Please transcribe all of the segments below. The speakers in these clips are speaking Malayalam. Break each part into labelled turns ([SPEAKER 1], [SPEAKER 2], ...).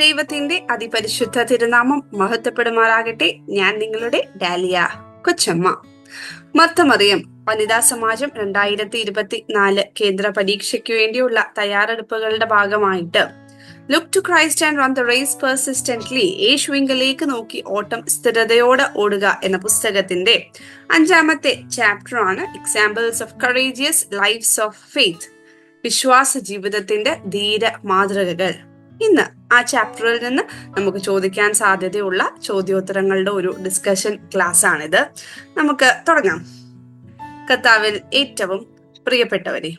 [SPEAKER 1] ദൈവത്തിന്റെ അതിപരിശുദ്ധ തിരുനാമം മഹത്വപ്പെടുമാറാകട്ടെ. ഞാൻ നിങ്ങളുടെ ഡാലിയ കൊച്ചമ്മ. മർത്തമറിയം വനിതാ സമാജം 2024 കേന്ദ്ര പരീക്ഷയ്ക്ക് വേണ്ടിയുള്ള തയ്യാറെടുപ്പുകളുടെ ഭാഗമായിട്ട് look to Christ and run the race persistently, യേശുവിങ്കലേക്ക് നോക്കി ഓട്ടം സ്ഥിരതയോടെ ഓടുക എന്ന പുസ്തകത്തിന്റെ 5ാമത്തെ ചാപ്റ്ററാണ് examples of courageous lifes of faith, വിശ്വാസ ജീവിതത്തിന്റെ ധീര മാതൃകകൾ. ഇന്ന് ആ ചാപ്റ്ററിൽ നിന്ന് നമുക്ക് ചോദിക്കാൻ സാധ്യതയുള്ള ചോദ്യോത്തരങ്ങളുടെ ഒരു ഡിസ്കഷൻ ക്ലാസ് ആണിത്. നമുക്ക് തുടങ്ങാം. കർത്താവിൽ ഏറ്റവും പ്രിയപ്പെട്ടവരെ,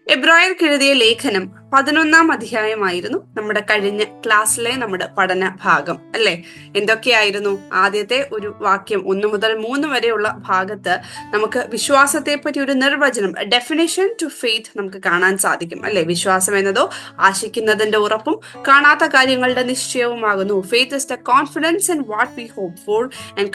[SPEAKER 1] എബ്രായർക്ക് എഴുതിയ ലേഖനം 11ാം അധ്യായമായിരുന്നു നമ്മുടെ കഴിഞ്ഞ ക്ലാസ്സിലെ നമ്മുടെ പഠന ഭാഗം, അല്ലെ? എന്തൊക്കെയായിരുന്നു? ആദ്യത്തെ ഒരു വാക്യം 1 മുതൽ 3 വരെയുള്ള ഭാഗത്ത് നമുക്ക് വിശ്വാസത്തെ പറ്റി ഒരു നിർവചനം, ഡെഫിനിഷൻ ടു ഫെയ്ത്ത് നമുക്ക് കാണാൻ സാധിക്കും, അല്ലെ? വിശ്വാസം എന്നതോ ആശിക്കുന്നതിന്റെ ഉറപ്പും കാണാത്ത കാര്യങ്ങളുടെ നിശ്ചയവുമാകുന്നു. Faith is the confidence in what we hope for and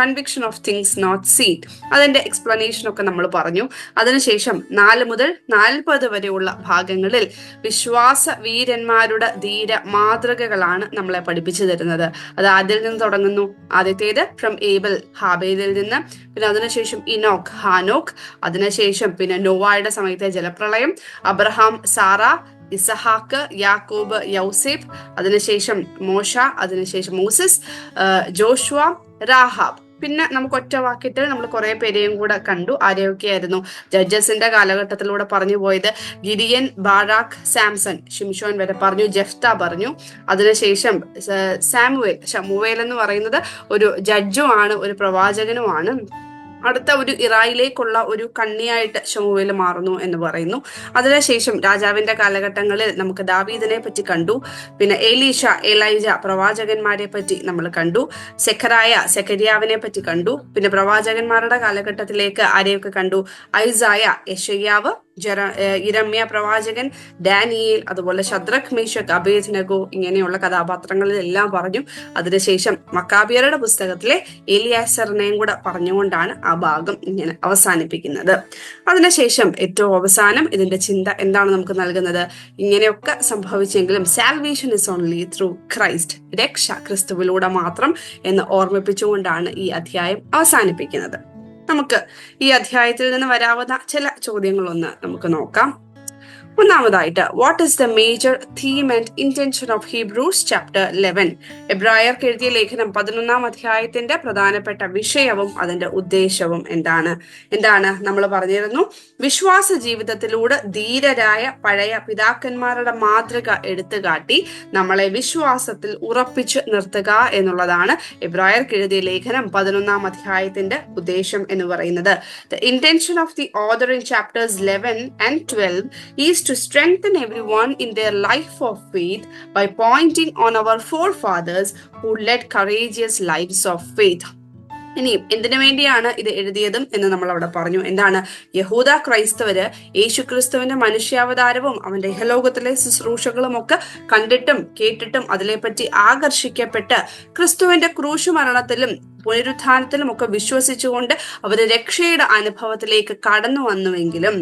[SPEAKER 1] conviction of things not seen. അതിന്റെ എക്സ്പ്ലനേഷൻ ഒക്കെ നമ്മൾ പറഞ്ഞു. അതിനുശേഷം 4 മുതൽ 40 വരെയുള്ള ഭാഗങ്ങളിൽ വിശ്വാസ വീരന്മാരുടെ ധീര മാതൃകകളാണ് നമ്മളെ പഠിപ്പിച്ചു തരുന്നത്. അത് ആദ്യത്തിൽ നിന്ന് തുടങ്ങുന്നു. ആദ്യത്തേത് ഫ്രം ഏബൽ, ഹാബേലിൽ നിന്ന്. പിന്നെ അതിനുശേഷം ഇനോക്ക്, ഹാനോക്ക്. അതിനുശേഷം പിന്നെ നോവായുടെ സമയത്തെ ജലപ്രളയം, അബ്രഹാം, സാറ, ഇസഹാക്ക്, യാക്കോബ്, യൗസേഫ്. അതിനുശേഷം മോശ, അതിനുശേഷം മൂസസ്, ജോഷുവ, രാഹാബ്. പിന്നെ നമുക്ക് ഒറ്റ വാക്യത്തിൽ നമ്മൾ കുറെ പേരെയും കൂടെ കണ്ടു. ആരെയൊക്കെയായിരുന്നു? ജഡ്ജസിന്റെ കാലഘട്ടത്തിലൂടെ പറഞ്ഞു പോയത് ഗിഡിയൻ, ബാരാഖ്, സാംസൺ, ഷിംഷോൻ വരെ പറഞ്ഞു, ജെഫ്ത പറഞ്ഞു. അതിനുശേഷം ശമൂവേൽ എന്ന് പറയുന്നത് ഒരു ജഡ്ജുമാണ്, ഒരു പ്രവാചകനുമാണ്. അടുത്ത ഒരു ഇറായിലേക്കുള്ള ഒരു കണ്ണിയായിട്ട് ശമൂവേൽ മാറുന്നു എന്ന് പറയുന്നു. അതിനുശേഷം രാജാവിന്റെ കാലഘട്ടങ്ങളിൽ നമുക്ക് ദാവീദിനെ പറ്റി കണ്ടു. പിന്നെ എലീഷ, എലൈജ പ്രവാചകന്മാരെ പറ്റി നമ്മൾ കണ്ടു. സെക്കരിയാവിനെ പറ്റി കണ്ടു. പിന്നെ പ്രവാചകന്മാരുടെ കാലഘട്ടത്തിലേക്ക് ആരെയൊക്കെ കണ്ടു? ഐസായ, യെശയ്യാവ്, ഇരമ്യ പ്രവാചകൻ, ഡാനിയേൽ, അതുപോലെ ശദ്രക്, മേശക്, അബേദ്നെഗോ, ഇങ്ങനെയുള്ള കഥാപാത്രങ്ങളിലെല്ലാം പറഞ്ഞു. അതിനുശേഷം മക്കാബിയരുടെ പുസ്തകത്തിലെ എലിയാസറിനെയും കൂടെ പറഞ്ഞുകൊണ്ടാണ് ആ ഭാഗം ഇങ്ങനെ അവസാനിപ്പിക്കുന്നത്. അതിനുശേഷം ഏറ്റവും അവസാനം ഇതിന്റെ ചിന്ത എന്താണ് നമുക്ക് നൽകുന്നത്? ഇങ്ങനെയൊക്കെ സംഭവിച്ചെങ്കിലും salvation is only through Christ, രക്ഷ ക്രിസ്തുവിലൂടെ മാത്രം എന്ന് ഓർമ്മിപ്പിച്ചുകൊണ്ടാണ് ഈ അധ്യായം അവസാനിപ്പിക്കുന്നത്. നമുക്ക് ഈ അധ്യായത്തിൽ നിന്ന് വരാവുന്ന ചില ചോദ്യങ്ങളൊന്ന് നമുക്ക് നോക്കാം. ഒന്നാമതായിട്ട്, what is the major theme and intention of Hebrews chapter 11? എബ്രായർക്ക് എഴുതിയ ലേഖനം 11ാം അധ്യായത്തിന്റെ പ്രധാനപ്പെട്ട വിഷയവും അതിന്റെ ഉദ്ദേശവും എന്താണ് നമ്മൾ പറഞ്ഞിരുന്നു. വിശ്വാസ ജീവിതത്തിലൂടെ ധീരരായ പഴയ പിതാക്കന്മാരുടെ മാതൃക എടുത്തുകാട്ടി നമ്മളെ വിശ്വാസത്തിൽ ഉറപ്പിച്ചു നിർത്തുക എന്നുള്ളതാണ് എബ്രായർക്ക് എഴുതിയ ലേഖനം 11ാം അധ്യായത്തിന്റെ ഉദ്ദേശം എന്ന് പറയുന്നത്. The intention of the author in chapters 11 and 12 is to strengthen everyone in their life of faith by pointing on our forefathers who led courageous lives of faith. ഇനിയും എന്തിനു വേണ്ടിയാണ് ഇത് എഴുതിയതും എന്ന് നമ്മൾ അവിടെ പറഞ്ഞു. എന്താണ്? യഹൂദ ക്രൈസ്തവര് യേശുക്രിസ്തുവിന്റെ മനുഷ്യാവതാരവും അവന്റെ ഇഹലോകത്തിലെ ശുശ്രൂഷകളും ഒക്കെ കണ്ടിട്ടും കേട്ടിട്ടും അതിനെപ്പറ്റി ആകർഷിക്കപ്പെട്ട് ക്രിസ്തുവിന്റെ ക്രൂശു മരണത്തിലും പുനരുത്ഥാനത്തിലും ഒക്കെ വിശ്വസിച്ചുകൊണ്ട് അവര് രക്ഷയുടെ അനുഭവത്തിലേക്ക് കടന്നു വന്നുവെങ്കിലും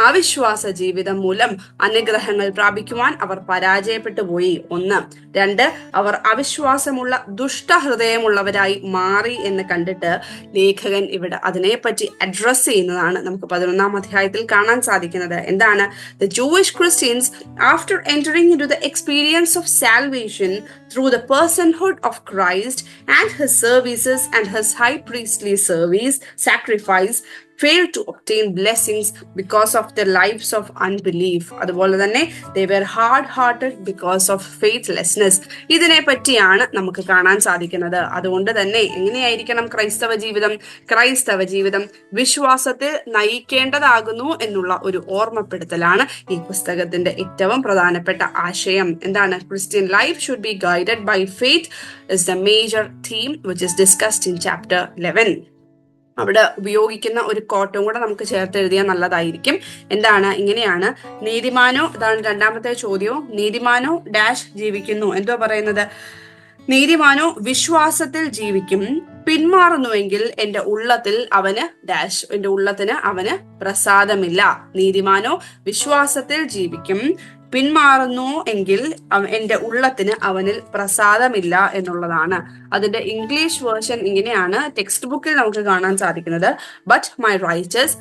[SPEAKER 1] അവിശ്വാസ ജീവിതം മൂലം അനുഗ്രഹങ്ങൾ പ്രാപിക്കുവാൻ അവർ പരാജയപ്പെട്ടു പോയി. 1. 2, അവർ അവിശ്വാസമുള്ള ദുഷ്ടഹൃദയമുള്ളവരായി മാറി എന്ന് കണ്ടിട്ട് ലേഖകൻ ഇവിടെ അതിനെപ്പറ്റി അഡ്രസ് ചെയ്യുന്നതാണ് നമുക്ക് 11ാം അധ്യായത്തിൽ കാണാൻ സാധിക്കുന്നത്. എന്താണ്? The Jewish Christians, after entering into the experience of salvation through the personhood of Christ and his services and his high priestly sacrifice, failed to obtain blessings because of their lives of unbelief. അതുപോലെ തന്നെ they were hard-hearted because of faithlessness. ഇതിനെ പറ്റിയാണ് നമുക്ക് കാണാൻ സാധിക്കുന്നത്. അതുകൊണ്ട് തന്നെ എങ്ങനെയായിരിക്കണം ക്രൈസ്തവ ജീവിതം വിശ്വാസത്തിൽ നയിക്കേണ്ടതാകുന്നു എന്നുള്ള ഒരു ഓർമ്മപ്പെടുത്തലാണ് ഈ പുസ്തകത്തിന്റെ ഏറ്റവും പ്രധാനപ്പെട്ട ആശയം. എന്താണ്? Christian life should be guided by faith is the major theme which is discussed in chapter 11. അവിടെ ഉപയോഗിക്കുന്ന ഒരു കോട്ടും കൂടെ നമുക്ക് ചേർത്ത് എഴുതിയാൽ നല്ലതായിരിക്കും. എന്താണ്? ഇങ്ങനെയാണ്: നീതിമാനോ, ഇതാണ് 2ാമത്തെ ചോദ്യവും, നീതിമാനോ ഡാഷ് ജീവിക്കുന്നു. എന്തോ പറയുന്നത്? നീതിമാനോ വിശ്വാസത്തിൽ ജീവിക്കും, പിന്മാറുന്നുവെങ്കിൽ എന്റെ ഉള്ളത്തിന് അവന് പ്രസാദമില്ല. നീതിമാനോ വിശ്വാസത്തിൽ ജീവിക്കും, പിന്മാറുന്നു എങ്കിൽ എന്റെ ഉള്ളത്തിന് അവനിൽ പ്രസാദമില്ല എന്നുള്ളതാണ്. അതിന്റെ ഇംഗ്ലീഷ് വേർഷൻ ഇങ്ങനെയാണ് ടെക്സ്റ്റ് ബുക്കിൽ നമുക്ക് കാണാൻ സാധിക്കുന്നത്. But my writers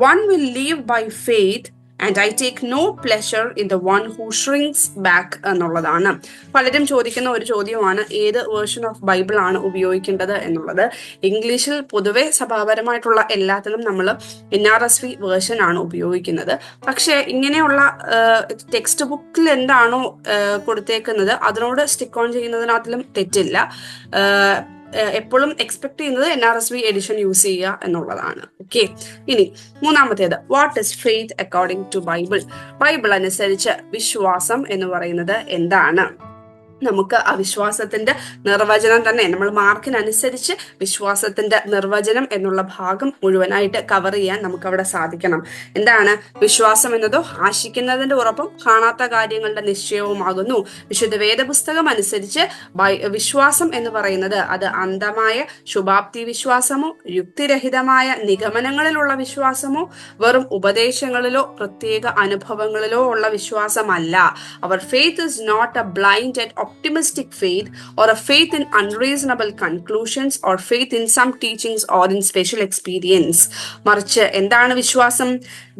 [SPEAKER 1] one will live by faith and I take no pleasure in the one who shrinks back എന്നുള്ളതാണ്. പലരും ചോദിക്കുന്ന ഒരു ചോദ്യമാണ് ഏത് വേർഷൻ ഓഫ് ബൈബിൾ ആണ് ഉപയോഗിക്കേണ്ടത് എന്നുള്ളത്. ഇംഗ്ലീഷിൽ പൊതുവെ സഭാപരമായിട്ടുള്ള എല്ലാത്തിനും നമ്മൾ NRSV വേർഷൻ ആണ് ഉപയോഗിക്കുന്നത്. പക്ഷെ ഇങ്ങനെയുള്ള ടെക്സ്റ്റ് ബുക്കിൽ എന്താണോ കൊടുത്തേക്കുന്നത് അതിനോട് സ്റ്റിക്ക് ഓൺ ചെയ്യുന്നതിനകത്തിലും തെറ്റില്ല. എപ്പോഴും എക്സ്പെക്ട് ചെയ്യുന്നത് NRSV എഡിഷൻ യൂസ് ചെയ്യുക എന്നുള്ളതാണ്. ഓക്കെ, ഇനി മൂന്നാമത്തേത്, what is faith according to Bible? Bible അനുസരിച്ച് വിശ്വാസം എന്ന് പറയുന്നത് എന്താണ്? നമുക്ക് ആ വിശ്വാസത്തിന്റെ നിർവചനം തന്നെ നമ്മൾ മാർക്കിനനുസരിച്ച് വിശ്വാസത്തിന്റെ നിർവചനം എന്നുള്ള ഭാഗം മുഴുവനായിട്ട് കവർ ചെയ്യാൻ നമുക്ക് അവിടെ സാധിക്കണം. എന്താണ് വിശ്വാസം എന്നതോ? ആശിക്കുന്നതിന്റെ ഉറപ്പും കാണാത്ത കാര്യങ്ങളുടെ നിശ്ചയവുമാകുന്നു. വിശുദ്ധ വേദപുസ്തകം അനുസരിച്ച് വിശ്വാസം എന്ന് പറയുന്നത് അത് അന്ധമായ ശുഭാപ്തി വിശ്വാസമോ യുക്തിരഹിതമായ നിഗമനങ്ങളിലുള്ള വിശ്വാസമോ വെറും ഉപദേശങ്ങളിലോ പ്രത്യേക അനുഭവങ്ങളിലോ ഉള്ള വിശ്വാസമല്ല. അവർ faith is not a blind and optimistic faith or a faith in unreasonable conclusions or faith in some teachings or in special experience. മറിച്ച് എന്താണ് വിശ്വാസം?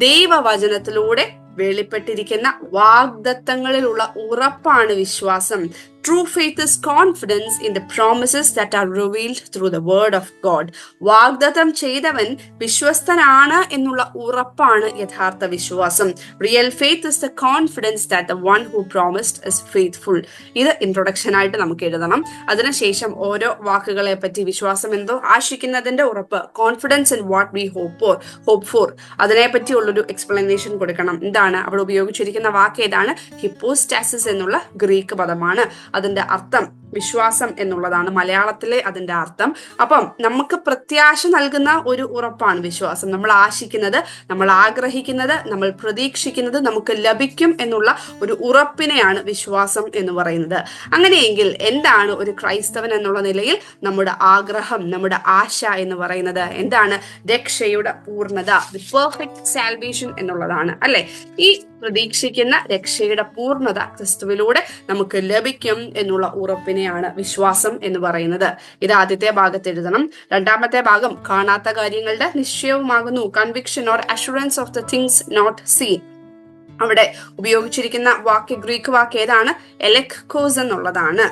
[SPEAKER 1] ദൈവവചനത്തിലൂടെ വെളിപ്പെട്ടിരിക്കുന്ന വാഗ്ദത്തങ്ങളിലുള്ള ഉറപ്പാണ് വിശ്വാസം. True faith is confidence in the promises that are revealed through the word of God. വാഗ്ദത്തം ചെയ്തവൻ വിശ്വസ്തനാണ് എന്നുള്ള ഉറപ്പാണ് യഥാർത്ഥ വിശ്വാസം. Real faith is the confidence that the one who promised is faithful. ഇത് ഇൻട്രൊഡക്ഷൻ ആയിട്ട് നമുക്ക് എഴുതണം. അതിനുശേഷം ഓരോ വാക്കുകളെ പറ്റി, വിശ്വാസം എന്തോ? ആശിക്കുന്നതിന്റെ ഉറപ്പ്, confidence in what we hope for, അതിനെ പറ്റിയുള്ളൊരു എക്സ്പ്ലനേഷൻ കൊടുക്കണം. എന്താണ് അവിടെ ഉപയോഗിച്ചിരിക്കുന്ന വാക്ക്? ഏതാണ്? ഹിപ്പോസ്റ്റാസിസ് എന്നുള്ള ഗ്രീക്ക് പദമാണ്. അതിന്റെ അർത്ഥം വിശ്വാസം എന്നുള്ളതാണ് മലയാളത്തിലെ അതിന്റെ അർത്ഥം. അപ്പം നമുക്ക് പ്രത്യാശ നൽകുന്ന ഒരു ഉറപ്പാണ് വിശ്വാസം. നമ്മൾ ആശിക്കുന്നത്, നമ്മൾ ആഗ്രഹിക്കുന്നത്, നമ്മൾ പ്രതീക്ഷിക്കുന്നത് നമുക്ക് ലഭിക്കും എന്നുള്ള ഒരു ഉറപ്പിനെയാണ് വിശ്വാസം എന്ന് പറയുന്നത്. അങ്ങനെയെങ്കിൽ എന്താണ് ഒരു ക്രൈസ്തവൻ എന്നുള്ള നിലയിൽ നമ്മുടെ ആഗ്രഹം, നമ്മുടെ ആശ എന്ന് പറയുന്നത്? എന്താണ്? രക്ഷയുടെ പൂർണ്ണത, ദി പെർഫെക്റ്റ് സാൽവേഷൻ എന്നുള്ളതാണ്, അല്ലെ? ഈ പ്രതീക്ഷിക്കുന്ന രക്ഷയുടെ പൂർണ്ണത ക്രിസ്തുവിലൂടെ നമുക്ക് ലഭിക്കും എന്നുള്ള ഉറപ്പിനെയാണ് വിശ്വാസം എന്ന് പറയുന്നത്. ഇത് ആദ്യത്തെ ഭാഗത്ത് എഴുതണം. രണ്ടാമത്തെ ഭാഗം, കാണാത്ത കാര്യങ്ങളുടെ നിശ്ചയവുമാകുന്നു. Conviction or assurance of the things not seen. അവിടെ ഉപയോഗിച്ചിരിക്കുന്ന വാക്ക്, ഗ്രീക്ക് വാക്ക് ഏതാണ്? എലെക്കോസ് എന്നുള്ളതാണ്.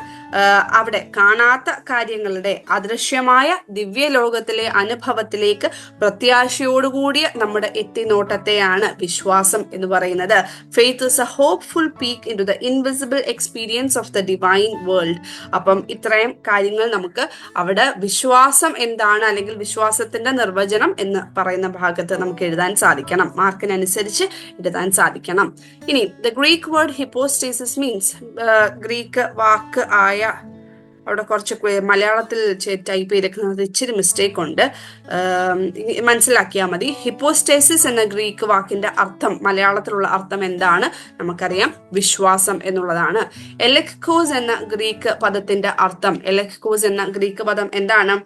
[SPEAKER 1] അവിടെ കാണാത്ത കാര്യങ്ങളുടെ അദൃശ്യമായ ദിവ്യലോകത്തിലെ അനുഭവത്തിലേക്ക് പ്രത്യാശയോടുകൂടിയ നമ്മുടെ എത്തിനോട്ടത്തെയാണ് വിശ്വാസം എന്ന് പറയുന്നത്. Faith is a hopeful peek into the invisible experience of the divine world. അപ്പം ഇത്രയും കാര്യങ്ങൾ നമുക്ക് അവിടെ വിശ്വാസം എന്താണ്, അല്ലെങ്കിൽ വിശ്വാസത്തിന്റെ നിർവചനം എന്ന് പറയുന്ന ഭാഗത്ത് നമുക്ക് എഴുതാൻ സാധിക്കണം. മാർക്കിനനുസരിച്ച് എഴുതാൻ സാധിക്കണം. ഇനി the Greek word hypostasis means, Greek വാക്ക് ആയ, അവിടെ കുറച്ച് മലയാളത്തിൽ ടൈപ്പ് ചെയ്തിരിക്കുന്നത് ഇച്ചിരി മിസ്റ്റേക്ക് ഉണ്ട്, മനസ്സിലാക്കിയാൽ മതി. ഹിപ്പോസ്റ്റേസിസ് എന്ന ഗ്രീക്ക് വാക്കിന്റെ അർത്ഥം, മലയാളത്തിലുള്ള അർത്ഥം എന്താണ്? നമുക്കറിയാം, വിശ്വാസം എന്നുള്ളതാണ്. എലെക്കോസ് എന്ന ഗ്രീക്ക് പദത്തിന്റെ അർത്ഥം, എലെക്കോസ് എന്ന ഗ്രീക്ക് പദം എന്താണ്?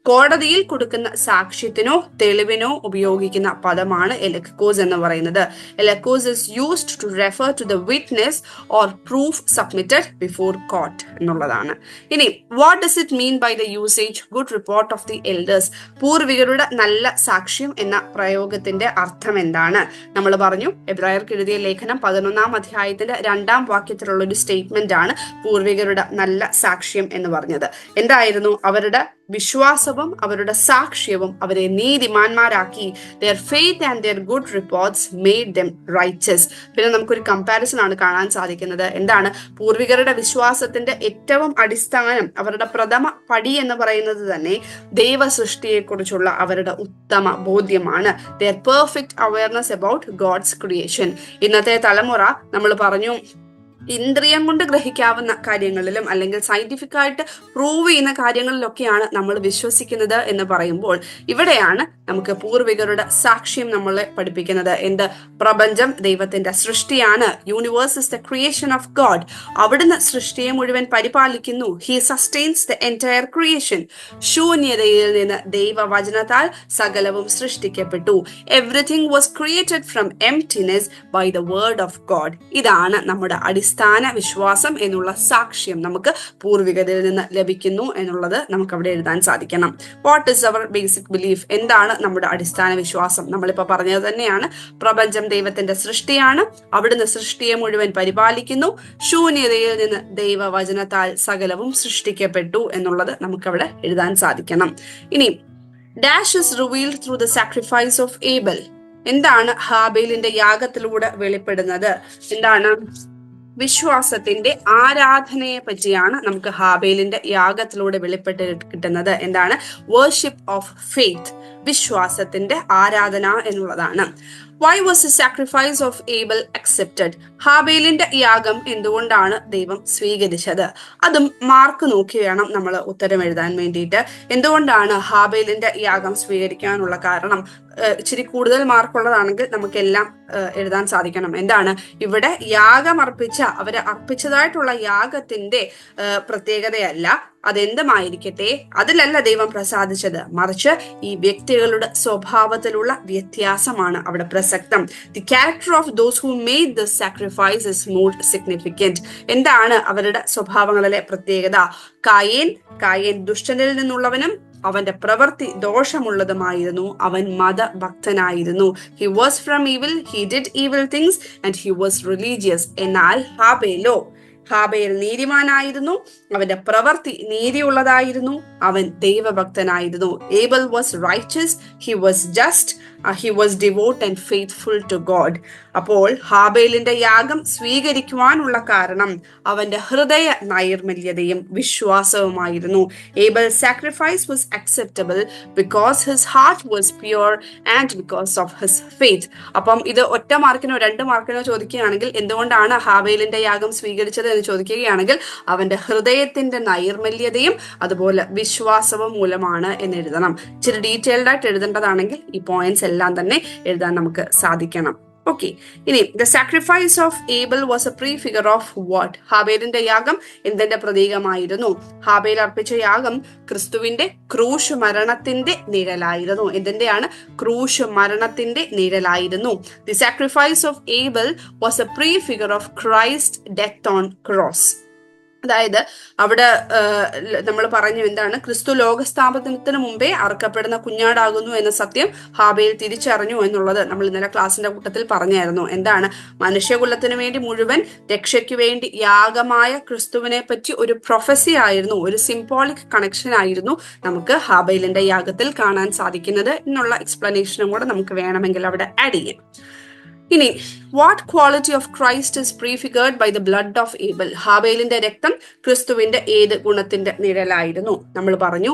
[SPEAKER 1] കോടതിയിൽ കൊടുക്കുന്ന സാക്ഷ്യത്തിനോ തെളിവിനോ ഉപയോഗിക്കുന്ന പദമാണ് എലെക്കോസ് എന്ന് പറയുന്നത്. Elenchos is used to refer to the witness or proof submitted before court എന്നുള്ളതാണ്. ഇനി what does it mean by the usage good report of the elders? പൂർവികരുടെ നല്ല സാക്ഷ്യം എന്ന പ്രയോഗത്തിന്റെ അർത്ഥം എന്താണ്? നമ്മൾ പറഞ്ഞു, എബ്രായർക്ക് എഴുതിയ ലേഖനം 11-ാം അധ്യായത്തിന്റെ 2-ാം വാക്യത്തിലുള്ള ഒരു സ്റ്റേറ്റ്മെന്റ് ആണ് പൂർവികരുടെ നല്ല സാക്ഷ്യം എന്ന് പറഞ്ഞത്. എന്തായിരുന്നു? അവരുടെ വിശ്വാസവും അവരുടെ സാക്ഷ്യവും അവരെ നീതിമാന്മാരാക്കി. their faith and their good reports made them righteous. പിന്നെ നമുക്കൊരു കമ്പാരിസൺ ആണ് കാണാൻ സാധിക്കുന്നത്. എന്താണ്? പൂർവികരുടെ വിശ്വാസത്തിന്റെ ഏറ്റവും അടിസ്ഥാനം, അവരുടെ പ്രഥമ പടി എന്ന് പറയുന്നത് തന്നെ ദൈവ സൃഷ്ടിയെ കുറിച്ചുള്ള അവരുടെ ഉത്തമ ബോധ്യമാണ്. their perfect awareness about God's creation. ഇന്നത്തെ തലമുറ, നമ്മൾ പറഞ്ഞു, ഇന്ദ്രിയം കൊണ്ട് ഗ്രഹിക്കാവുന്ന കാര്യങ്ങളിലും അല്ലെങ്കിൽ സയന്റിഫിക് ആയിട്ട് പ്രൂവ് ചെയ്യുന്ന കാര്യങ്ങളിലൊക്കെയാണ് നമ്മൾ വിശ്വസിക്കുന്നത് എന്ന് പറയുമ്പോൾ ഇവിടെയാണ് നമുക്ക് പൂർവികരുടെ സാക്ഷ്യം നമ്മളെ പഠിപ്പിക്കുന്നത്. എന്ത്? പ്രപഞ്ചം ദൈവത്തിന്റെ സൃഷ്ടിയാണ്. Universe is the creation of God. അവിടുന്ന് സൃഷ്ടിയെ മുഴുവൻ പരിപാലിക്കുന്നു. He sustains the entire creation. ശൂന്യതയിൽ നിന്ന് ദൈവവചനത്താൽ സകലവും സൃഷ്ടിക്കപ്പെട്ടു. Everything was created from emptiness by the word of God. ഇതാണ് നമ്മുടെ അടിസ്ഥാന വിശ്വാസം എന്നുള്ള സാക്ഷ്യം നമുക്ക് പൂർവികതയിൽ നിന്ന് ലഭിക്കുന്നു എന്നുള്ളത് നമുക്ക് അവിടെ എഴുതാൻ സാധിക്കണം. What is our basic belief? എന്താണ് നമ്മുടെ അടിസ്ഥാന വിശ്വാസം? നമ്മളിപ്പോ പറഞ്ഞത് തന്നെയാണ്. പ്രപഞ്ചം ദൈവത്തിന്റെ സൃഷ്ടിയാണ്. അവിടുന്ന് സൃഷ്ടിയെ മുഴുവൻ പരിപാലിക്കുന്നു. ശൂന്യതയിൽ നിന്ന് ദൈവവചനത്താൽ സകലവും സൃഷ്ടിക്കപ്പെട്ടു എന്നുള്ളത് നമുക്കവിടെ എഴുതാൻ സാധിക്കണം. ഇനി dash is revealed through the sacrifice of Abel. എന്താണ് ഹാബേലിന്റെ യാഗത്തിലൂടെ വെളിപ്പെടുന്നത്? എന്താണ്? വിശ്വാസത്തിന്റെ ആരാധനയെ പറ്റിയാണ് നമുക്ക് ഹാബേലിന്റെ യാഗത്തിലൂടെ വെളിപ്പെട്ട് കിട്ടുന്നത്. എന്താണ്? വേർഷിപ്പ് ഓഫ് ഫെയ്ത്ത്, വിശ്വാസത്തിന്റെ ആരാധന എന്നുള്ളതാണ്. Why was the sacrifice of Abel accepted? ഹാബേലിന്റെ യാഗം എന്തുകൊണ്ടാണ് ദൈവം സ്വീകരിച്ചത്? അതും മാർക്ക് നോക്കി വേണം നമ്മൾ ഉത്തരം എഴുതാൻ വേണ്ടിയിട്ട്. എന്തുകൊണ്ടാണ് ഹാബേലിന്റെ യാഗം സ്വീകരിക്കാനുള്ള കാരണം? ഇച്ചിരി കൂടുതൽ മാർക്കുള്ളതാണെങ്കിൽ നമുക്കെല്ലാം എഴുതാൻ സാധിക്കണം. എന്താണ്? ഇവിടെ യാഗം അവരെ അർപ്പിച്ചതായിട്ടുള്ള യാഗത്തിന്റെ പ്രത്യേകതയല്ല, അതെന്തുമായിരിക്കട്ടെ, അതിലല്ല ദൈവം പ്രസാദിച്ചത്, മറിച്ച് ഈ വ്യക്തികളുടെ സ്വഭാവത്തിലുള്ള വ്യത്യാസമാണ് അവിടെ പ്രസക്തം. The character of those who made the sacrifice is more significant. എന്താണ് അവരുടെ സ്വഭാവങ്ങളിലെ പ്രത്യേകത? കായേൻ ദുഷ്ടനിൽ നിന്നുള്ളവനും അവന്റെ പ്രവൃത്തി ദോഷമുള്ളതുമായിരുന്നു. അവൻ മതഭക്തനായിരുന്നു. He was from evil, he did evil things and he was religious. എന്നാൽ ഹാബേൽ നീതിമാനായിരുന്നു, അവന്റെ പ്രവൃത്തി നീതിയുള്ളതായിരുന്നു, അവൻ ദൈവഭക്തനായിരുന്നു. Abel was righteous, he was just, he was devout and faithful to God. അപ്പോൾ ഹാബേലിന്റെ യാഗം സ്വീകരിക്കുവാനുള്ള കാരണം അവന്റെ ഹൃദയ നൈർമല്യതയും വിശ്വാസവുമായിരുന്നു. Abel sacrifice was acceptable because his heart was pure and because of his faith. അപ്പം ഇത് ഒറ്റ മാർക്കിനോ 2 മാർക്കിനോ ചോദിക്കുകയാണെങ്കിൽ എന്തുകൊണ്ടാണ് ഹാബേലിന്റെ യാഗം സ്വീകരിച്ചത് എന്ന് ചോദിക്കുകയാണെങ്കിൽ അവന്റെ ഹൃദയത്തിന്റെ നൈർമല്യതയും അതുപോലെ വിശ്വാസവും മൂലമാണ് എന്ന് എഴുതണം. ഇച്ചിരി ഡീറ്റെയിൽഡ് ആയിട്ട് എഴുതേണ്ടതാണെങ്കിൽ ഈ പോയിന്റ്സ് എല്ലാം തന്നെ എഴുതാൻ നമുക്ക് സാധിക്കണം. ഓക്കെ, ഇനി the sacrifice of Abel was a prefigure of what? ഹാബേലിന്റെ യാഗം എന്തിന്റെ പ്രതീകമായിരുന്നു? ഹാബേൽ അർപ്പിച്ച യാഗം ക്രിസ്തുവിന്റെ ക്രൂശ് മരണത്തിന്റെ നിഴലായിരുന്നു. എന്തിന്റെയാണ്? ക്രൂശ് മരണത്തിന്റെ നിഴലായിരുന്നു. The sacrifice of Abel was a prefigure of Christ death on cross. അതായത് അവിടെ നമ്മൾ പറഞ്ഞു എന്താണ്? ക്രിസ്തു ലോകസ്ഥാപനത്തിന് മുമ്പേ അറുക്കപ്പെടുന്ന കുഞ്ഞാടാകുന്നു എന്ന സത്യം ഹാബേൽ തിരിച്ചറിഞ്ഞു എന്നുള്ളത് നമ്മൾ ഇന്നലെ ക്ലാസ്സിന്റെ കൂട്ടത്തിൽ പറഞ്ഞായിരുന്നു. എന്താണ്? മനുഷ്യകുലത്തിന് വേണ്ടി മുഴുവൻ രക്ഷയ്ക്ക് വേണ്ടി യാഗമായ ക്രിസ്തുവിനെ പറ്റി ഒരു പ്രൊഫസി ആയിരുന്നു, ഒരു സിംബോളിക് കണക്ഷൻ ആയിരുന്നു നമുക്ക് ഹാബേലിന്റെ യാഗത്തിൽ കാണാൻ സാധിക്കുന്നത് എന്നുള്ള എക്സ്പ്ലനേഷനും കൂടെ നമുക്ക് വേണമെങ്കിൽ അവിടെ ആഡ് ചെയ്യാം. ഇനി what quality of Christ is prefigured by the blood of Abel? ഹാബേലിന്റെ രക്തം ക്രിസ്തുവിന്റെ ഏത് ഗുണത്തിന്റെ നിഴലായിരുന്നു? നമ്മൾ പറഞ്ഞു,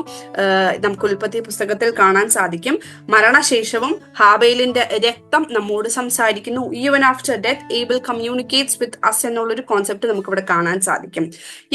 [SPEAKER 1] നമുക്ക് ഉൽപ്പത്തി പുസ്തകത്തിൽ കാണാൻ സാധിക്കും, മരണശേഷവും ഹാബേലിന്റെ രക്തം നമ്മോട് സംസാരിക്കുന്നു. Even after death Abel communicates with us എന്നുള്ളൊരു കോൺസെപ്റ്റ് നമുക്ക് ഇവിടെ കാണാൻ സാധിക്കും.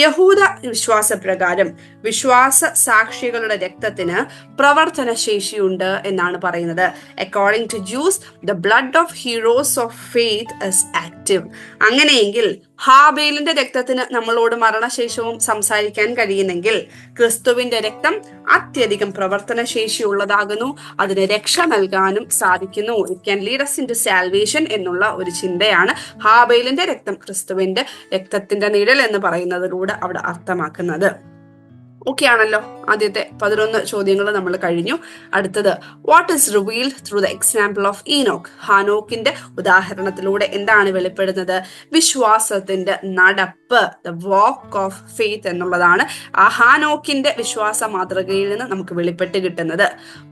[SPEAKER 1] യഹൂദ വിശ്വാസപ്രകാരം വിശ്വാസ സാക്ഷികളുടെ രക്തത്തിന് പ്രവർത്തന ശേഷിയുണ്ട് എന്നാണ് പറയുന്നത്. According to Jews the blood of heroes of faith is active. അങ്ങനെയെങ്കിൽ ഹാബേലിന്റെ രക്തത്തിന് നമ്മളോട് മരണശേഷവും സംസാരിക്കാൻ കഴിയുന്നെങ്കിൽ ക്രിസ്തുവിന്റെ രക്തം അത്യധികം പ്രവർത്തന ശേഷിയുള്ളതാകുന്നു, അതിന് രക്ഷ നൽകാനും സാധിക്കുന്നു. It can lead us into salvation എന്നുള്ള ഒരു ചിന്തയാണ് ഹാബേലിന്റെ രക്തം ക്രിസ്തുവിന്റെ രക്തത്തിന്റെ നിഴൽ എന്ന് പറയുന്നതിലൂടെ അവിടെ അർത്ഥമാക്കുന്നത്. ഓക്കെ ആണല്ലോ? ആദ്യത്തെ 11 ചോദ്യങ്ങൾ നമ്മൾ കഴിഞ്ഞു. അടുത്തത് what is revealed through the example of Enoch? ഹാനോക്കിന്റെ ഉദാഹരണത്തിലൂടെ എന്താണ് വെളിപ്പെടുന്നത്? വിശ്വാസത്തിന്റെ നടപ്പ്, ദ വാക്ക് ഓഫ് ഫെയ്ത്ത് എന്നുള്ളതാണ് ആ ഹാനോക്കിന്റെ വിശ്വാസ മാതൃകയിൽ നിന്ന് നമുക്ക് വെളിപ്പെട്ട് കിട്ടുന്നത്.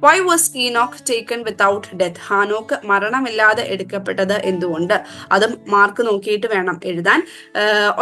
[SPEAKER 1] Why was Enoch taken without death? ഹാനോക്ക് മരണമില്ലാതെ എടുക്കപ്പെട്ടത് എന്തുകൊണ്ട്? അതും മാർക്ക് നോക്കിയിട്ട് വേണം എഴുതാൻ.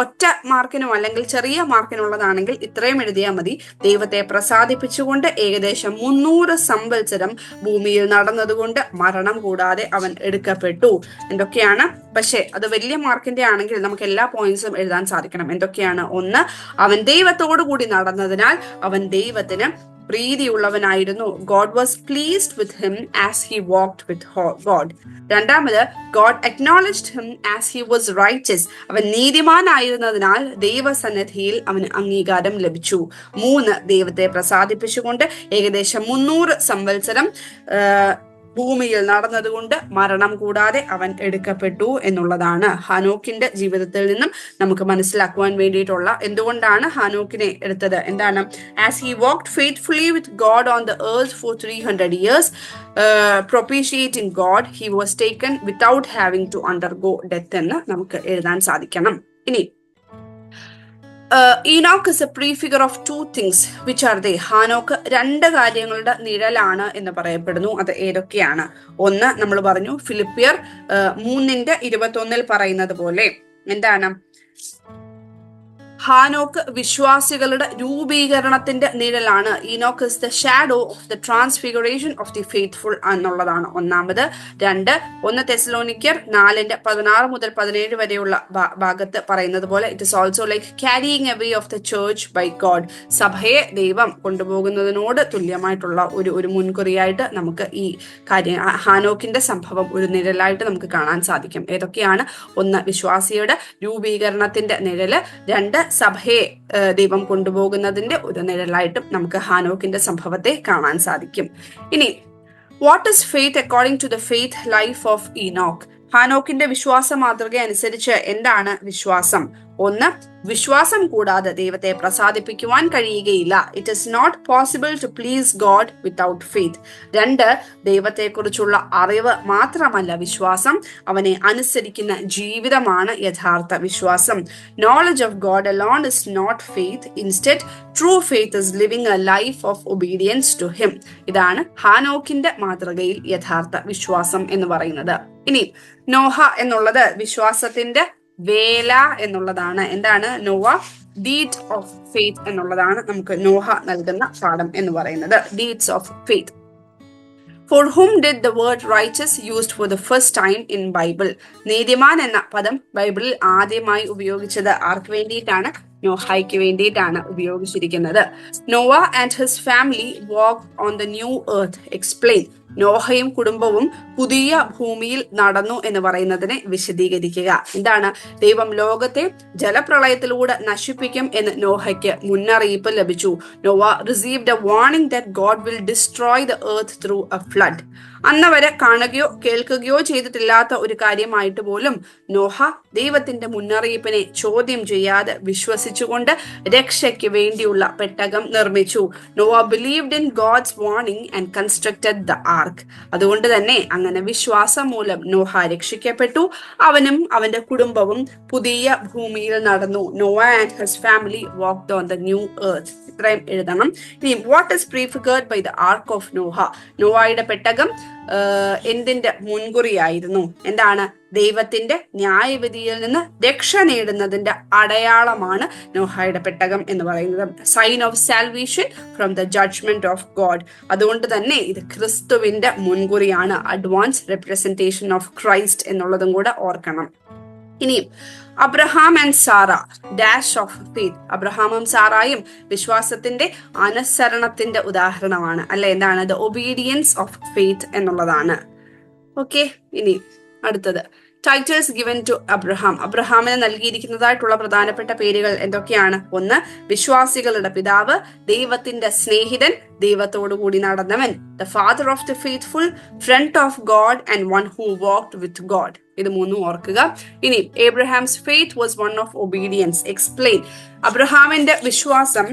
[SPEAKER 1] ഒറ്റ മാർക്കിനോ അല്ലെങ്കിൽ ചെറിയ മാർക്കിനുള്ളതാണെങ്കിൽ ഇത്രയും എഴുതിയാൽ മതി. ദൈവത്തെ പ്രസാദിപ്പിച്ചുകൊണ്ട് ഏകദേശം 300 സംവത്സരം ഭൂമിയിൽ നടന്നതുകൊണ്ട് മരണം കൂടാതെ അവൻ എടുക്കപ്പെട്ടു. എന്തൊക്കെയാണ്? പക്ഷെ അത് വലിയ മാർക്കിന്റെ ആണെങ്കിൽ നമുക്ക് എല്ലാ പോയിന്റ്സും എഴുതാൻ സാധിക്കണം. എന്തൊക്കെയാണ്? ഒന്ന്, അവൻ ദൈവത്തോടു കൂടി നടന്നതിനാൽ അവൻ ദൈവത്തിന് പ്രീതിയുള്ളവനായിരുന്നു. God was pleased with him as he walked with God. രണ്ടാമത്, God acknowledged him as he was righteous. അവൻ നീതിമാനായിരുന്നതിനാൽ ദൈവസന്നിധിയിൽ അവന് അംഗീകാരം ലഭിച്ചു. 3, ദൈവത്തെ പ്രസാദിപ്പിച്ചുകൊണ്ട് ഏകദേശം 300 സംവത്സരം ഭൂമിയിൽ നടന്നതുകൊണ്ട് മരണം കൂടാതെ അവൻ എടുക്കപ്പെട്ടു എന്നുള്ളതാണ് ഹാനോക്കിന്റെ ജീവിതത്തിൽ നിന്നും നമുക്ക് മനസ്സിലാക്കുവാൻ വേണ്ടിയിട്ടുള്ള. എന്തുകൊണ്ടാണ് ഹാനോക്കിനെ എടുത്തത്? എന്താണ്? As he walked faithfully with God on the earth four 300 years, propitiating God, he was taken without having to undergo death എന്ന് നമുക്ക് എഴുതാൻ സാധിക്കണം. ഇനി Enoch is a prefigure of 2 things. Which are they? ഹാനോക്ക് 2 കാര്യങ്ങളുടെ നിഴലാണ് എന്ന് പറയപ്പെടുന്നു. അത് ഏതൊക്കെയാണ്? ഒന്ന്, നമ്മൾ പറഞ്ഞു ഫിലിപ്പിയർ 3:21 പറയുന്നത് പോലെ എന്താണ്? ഹാനോക്ക് വിശ്വാസികളുടെ രൂപീകരണത്തിന്റെ നിഴലാണ്. Enoch is the shadow of the transfiguration of the faithful എന്നുള്ളതാണ് ഒന്നാമത്. 2, 1 തെസ്സലോനിക്കർ 4:16 മുതൽ 17 വരെയുള്ള ഭാഗത്ത് പറയുന്നത് പോലെ it is also like carrying away of the church by God. സഭയെ ദൈവം കൊണ്ടുപോകുന്നതിനോട് തുല്യമായിട്ടുള്ള ഒരു മുൻകുറിയായിട്ട് നമുക്ക് ഈ കാര്യം ഹാനോക്കിന്റെ സംഭവം ഒരു നിഴലായിട്ട് നമുക്ക് കാണാൻ സാധിക്കും. ഏതൊക്കെയാണ്? 1, വിശ്വാസിയുടെ രൂപീകരണത്തിന്റെ നിഴല്. 2, സഭയെ ദൈവം കൊണ്ടുപോകുന്നതിന്റെ ഒരു നിഴലായിട്ടും നമുക്ക് ഹാനോക്കിന്റെ സംഭവത്തെ കാണാൻ സാധിക്കും. ഇനി what is faith according to the faith life of Enoch? ഹാനോക്കിന്റെ വിശ്വാസ മാതൃക അനുസരിച്ച് എന്താണ് വിശ്വാസം? 1, വിശ്വാസം കൂടാതെ ദൈവത്തെ പ്രസാദിപ്പിക്കുവാൻ കഴിയുകയില്ല. It is not possible to please God without faith. 2, ദൈവത്തെക്കുറിച്ചുള്ള അറിവ് മാത്രമല്ല വിശ്വാസം, അവനെ അനുസരിക്കുന്ന ജീവിതമാണ് യഥാർത്ഥ വിശ്വാസം. Knowledge of God alone is not faith. Instead true faith is living a life of obedience to him. ഇതാണ് ഹാനോക്കിന്റെ മാതൃകയിൽ യഥാർത്ഥ വിശ്വാസം എന്ന് പറയുന്നത്. ഇനി നോഹ എന്നുള്ളത് വിശ്വാസത്തിന്റെ വേല എന്നുള്ളതാണ്. എന്താണ്? നോവ ഡീഡ് ഓഫ് ഫെയ്ത്ത് എന്നുള്ളതാണ് നമുക്ക് നോഹ നൽകുന്ന പാഠം എന്ന് പറയുന്നത്. Deeds of faith. For whom did the word righteous used for the first time in Bible? നീതിമാൻ എന്ന പദം ബൈബിളിൽ ആദ്യമായി ഉപയോഗിച്ചത് ആർക്ക് വേണ്ടിയിട്ടാണ്? നോഹയ്ക്ക് വേണ്ടിയിട്ടാണ് ഉപയോഗിച്ചിരിക്കുന്നത്. Noah and his family walked on the new earth. Explain. നോഹയും കുടുംബവും പുതിയ ഭൂമിയിൽ നടന്നു എന്ന് പറയുന്നതിനെ വിശദീകരിക്കുക. എന്താണ്? ദൈവം ലോകത്തെ ജലപ്രളയത്തിലൂടെ നശിപ്പിക്കും എന്ന് നോഹയ്ക്ക് മുന്നറിയിപ്പ് ലഭിച്ചു. Noah received a warning that God will destroy the earth through a flood. അന്ന് വരെ കാണുകയോ കേൾക്കുകയോ ചെയ്തിട്ടില്ലാത്ത ഒരു കാര്യമായിട്ട് പോലും നോഹ ദൈവത്തിന്റെ മുന്നറിയിപ്പിനെ ചോദ്യം ചെയ്യാതെ വിശ്വസിച്ചുകൊണ്ട് രക്ഷയ്ക്ക് വേണ്ടിയുള്ള പെട്ടകം നിർമ്മിച്ചു. Noah believed in God's warning and constructed the ark. അതുകൊണ്ട് തന്നെ അങ്ങനെ വിശ്വാസം മൂലം നോഹ രക്ഷിക്കപ്പെട്ടു. അവനും അവന്റെ കുടുംബവും പുതിയ ഭൂമിയിൽ നടന്നു. Noah and his family walked on the new earth. ഇത്രയും എഴുതണം. ഇനി what is prefigured by the ark of Noah? നോഹയുടെ പെട്ടകം എന്തിന്റെ മുൻകുറിയായിരുന്നു? എന്താണ്? ദൈവത്തിന്റെ ന്യായവിധിയിൽ നിന്ന് രക്ഷ നേടുന്നതിന്റെ അടയാളമാണ് നോഹയുടെ പെട്ടകം എന്ന് പറയുന്നത്. Sign of salvation from the judgment of God. അതുകൊണ്ട് തന്നെ ഇത് ക്രിസ്തുവിന്റെ മുൻകുറിയാണ്. അഡ്വാൻസ് റെപ്രസെന്റേഷൻ ഓഫ് ക്രൈസ്റ്റ് എന്നുള്ളതും കൂടെ ഓർക്കണം. ഇനി Abraham and Sarah dash of faith. അബ്രഹാമും സാറായും വിശ്വാസത്തിന്റെ അനുസരണത്തിന്റെ ഉദാഹരണമാണ്. അല്ലെ? എന്താണ്? ദ ഒബീഡിയൻസ് ഓഫ് ഫെയ്ത്ത് എന്നുള്ളതാണ്. ഓക്കെ. ഇനി അടുത്തത് ടൈറ്റിൽസ് ഗിവൻ ടു അബ്രഹാം. അബ്രഹാമിന് നൽകിയിരിക്കുന്നതായിട്ടുള്ള പ്രധാനപ്പെട്ട പേരുകൾ എന്തൊക്കെയാണ്? 1, വിശ്വാസികളുടെ പിതാവ്, ദൈവത്തിന്റെ സ്നേഹിതൻ, ദൈവത്തോടുകൂടി നടന്നവൻ, the father of the faithful, friend of God and one who walked with God. ഇത് 3 ഓർക്കുക. ഇനി Abraham's faith was one of obedience. Explain. അബ്രഹാമിന്റെ വിശ്വാസം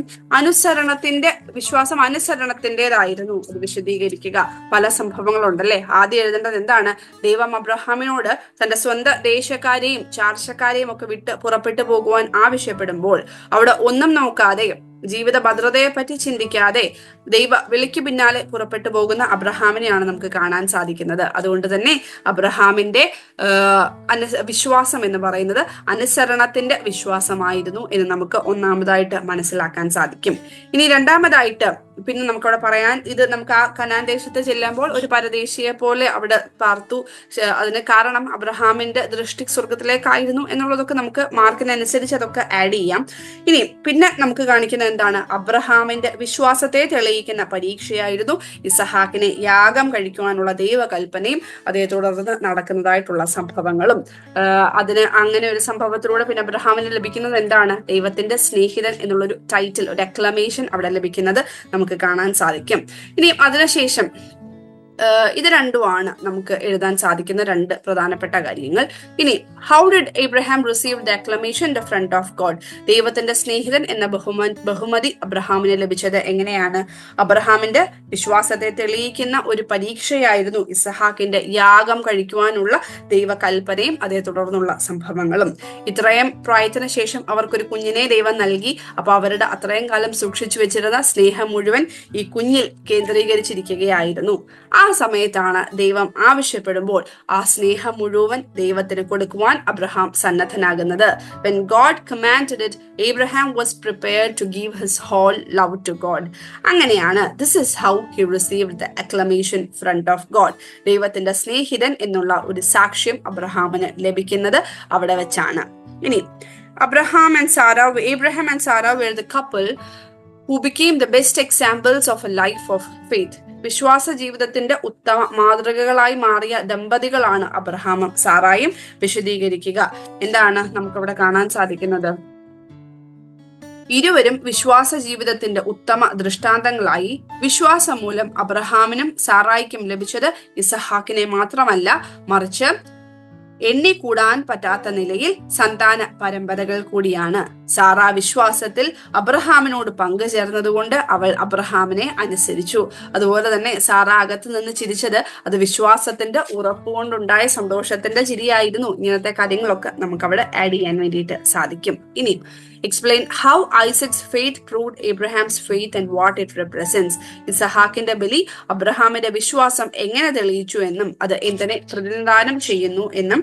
[SPEAKER 1] അനുസരണത്തിൻ്റെതായിരുന്നു. അത് വിശദീകരിക്കുക. പല സംഭവങ്ങളുണ്ടല്ലേ. ആദ്യം എഴുതേണ്ടത് എന്താണ്? ദൈവം അബ്രഹാമിനോട് തന്റെ സ്വന്തം ദേശക്കാരെയും ചാർച്ചക്കാരെയും ഒക്കെ വിട്ട് പുറപ്പെട്ടു പോകുവാൻ ആവശ്യപ്പെടുമ്പോൾ അവിടെ ഒന്നും നോക്കാതെ ജീവിത ഭദ്രതയെ പറ്റി ചിന്തിക്കാതെ ദൈവ വിളിക്ക് പിന്നാലെ പുറപ്പെട്ടു പോകുന്ന അബ്രഹാമിനെയാണ് നമുക്ക് കാണാൻ സാധിക്കുന്നത്. അതുകൊണ്ട് തന്നെ അബ്രഹാമിന്റെ വിശ്വാസം എന്ന് പറയുന്നത് അനുസരണത്തിന്റെ വിശ്വാസമായിരുന്നു എന്ന് നമുക്ക് ഒന്നാമതായിട്ട് മനസ്സിലാക്കാൻ സാധിക്കും. ഇനി രണ്ടാമതായിട്ട് പിന്നെ നമുക്കവിടെ പറയാൻ, ഇത് നമുക്ക് ആ കനാൻ ദേശത്ത് ചെല്ലുമ്പോൾ ഒരു പരദേശിയെ പോലെ അവിടെ പാർത്തു. അതിന് കാരണം അബ്രഹാമിന്റെ ദൃഷ്ടി സ്വർഗത്തിലേക്കായിരുന്നു എന്നുള്ളതൊക്കെ നമുക്ക് മാർക്കിനനുസരിച്ച് അതൊക്കെ ആഡ് ചെയ്യാം. ഇനി പിന്നെ നമുക്ക് കാണിക്കുന്ന എന്താണ്, അബ്രഹാമിന്റെ വിശ്വാസത്തെ തെളിയിക്കുന്ന പരീക്ഷയായിരുന്നു ഇസഹാക്കിനെ യാഗം കഴിക്കുവാനുള്ള ദൈവകൽപ്പനയും അതേ തുടർന്ന് നടക്കുന്നതായിട്ടുള്ള സംഭവങ്ങളും. അതിന് അങ്ങനെ ഒരു സംഭവത്തിലൂടെ പിന്നെ അബ്രഹാമിന് ലഭിക്കുന്നത് എന്താണ്, ദൈവത്തിന്റെ സ്നേഹിതൻ എന്നുള്ളൊരു ടൈറ്റിൽ, ഒരു അക്ലമേഷൻ അവിടെ ലഭിക്കുന്നത് നമുക്ക് കാണാൻ സാധിക്കും. ഇനി അതിനുശേഷം ഇത് രണ്ടുമാണ് നമുക്ക് എഴുതാൻ സാധിക്കുന്ന രണ്ട് പ്രധാനപ്പെട്ട കാര്യങ്ങൾ. ഇനി how did Abraham receive the acclamation in the friend of God? ദൈവത്തിന്റെ സ്നേഹിതൻ എന്ന ബഹുമതി അബ്രഹാമിന് ലഭിച്ചത് എങ്ങനെയാണ്? അബ്രഹാമിന്റെ വിശ്വാസത്തെ തെളിയിക്കുന്ന ഒരു പരീക്ഷയായിരുന്നു ഇസഹാക്കിന്റെ യാഗം കഴിക്കുവാനുള്ള ദൈവകൽപ്പനയും അതേ തുടർന്നുള്ള സംഭവങ്ങളും. ഇത്രയും പ്രായത്തിന് ശേഷം അവർക്കൊരു കുഞ്ഞിനെ ദൈവം നൽകി. അപ്പൊ അവരുടെ അത്രയും കാലം സൂക്ഷിച്ചു വെച്ചിരുന്ന സ്നേഹം മുഴുവൻ ഈ കുഞ്ഞിൽ കേന്ദ്രീകരിച്ചിരിക്കുകയായിരുന്നു. ആ സമയത്താണ് ദൈവം ആവശ്യപ്പെടുമ്പോൾ ആ സ്നേഹം മുഴുവൻ ദൈവത്തിന് കൊടുക്കുവാൻ Abraham സന്നദ്ധനാകുന്നത്. When God commanded it, Abraham was prepared to give his whole love to God. അങ്ങനെയാണ് this is how he received the acclamation front of God. ദൈവത്തിന്റെ സ്നേഹിതൻ എന്നുള്ള ഒരു സാക്ഷ്യം അബ്രഹാമിന് ലഭിക്കുന്നത് അവിടെ വെച്ചാണ്. ഇനി Abraham and Sarah were the couple who became the best examples of a life of faith. വിശ്വാസ ജീവിതത്തിന്റെ ഉത്തമ മാതൃകകളായി മാറിയ ദമ്പതികളാണ് അബ്രഹാമും സാറായും. വിശദീകരിക്കുക എന്താണ് നമുക്കവിടെ കാണാൻ സാധിക്കുന്നത്? ഇരുവരും വിശ്വാസ ജീവിതത്തിന്റെ ഉത്തമ ദൃഷ്ടാന്തങ്ങളായി. വിശ്വാസം മൂലം അബ്രഹാമിനും സാറായിക്കും ലഭിച്ചത് ഇസഹാക്കിനെ മാത്രമല്ല, മറിച്ച് എണ്ണിക്കൂടാൻ പറ്റാത്ത നിലയിൽ സന്താന പരമ്പരകൾ കൂടിയാണ്. സാറ വിശ്വാസത്തിൽ അബ്രഹാമിനോട് പങ്കുചേർന്നതുകൊണ്ട് അവൾ അബ്രഹാമിനെ അനുസരിച്ചു. അതുപോലെ തന്നെ സാറ അകത്ത് നിന്ന് ചിരിച്ചത് അത് വിശ്വാസത്തിന്റെ ഉറപ്പുകൊണ്ടുണ്ടായ സന്തോഷത്തിന്റെ ചിരിയായിരുന്നു. ഇങ്ങനത്തെ കാര്യങ്ങളൊക്കെ നമുക്ക് അവിടെ ആഡ് ചെയ്യാൻ വേണ്ടിയിട്ട് സാധിക്കും. ഇനി explain how Isaac's faith proved Abraham's faith and what it represents. ഇസഹാക്കിന്റെ ബലി അബ്രഹാമിന്റെ വിശ്വാസം എങ്ങനെ തെളിയിച്ചു എന്നും അത് എന്തിനെ പ്രതിനിധാനം ചെയ്യുന്നു എന്നും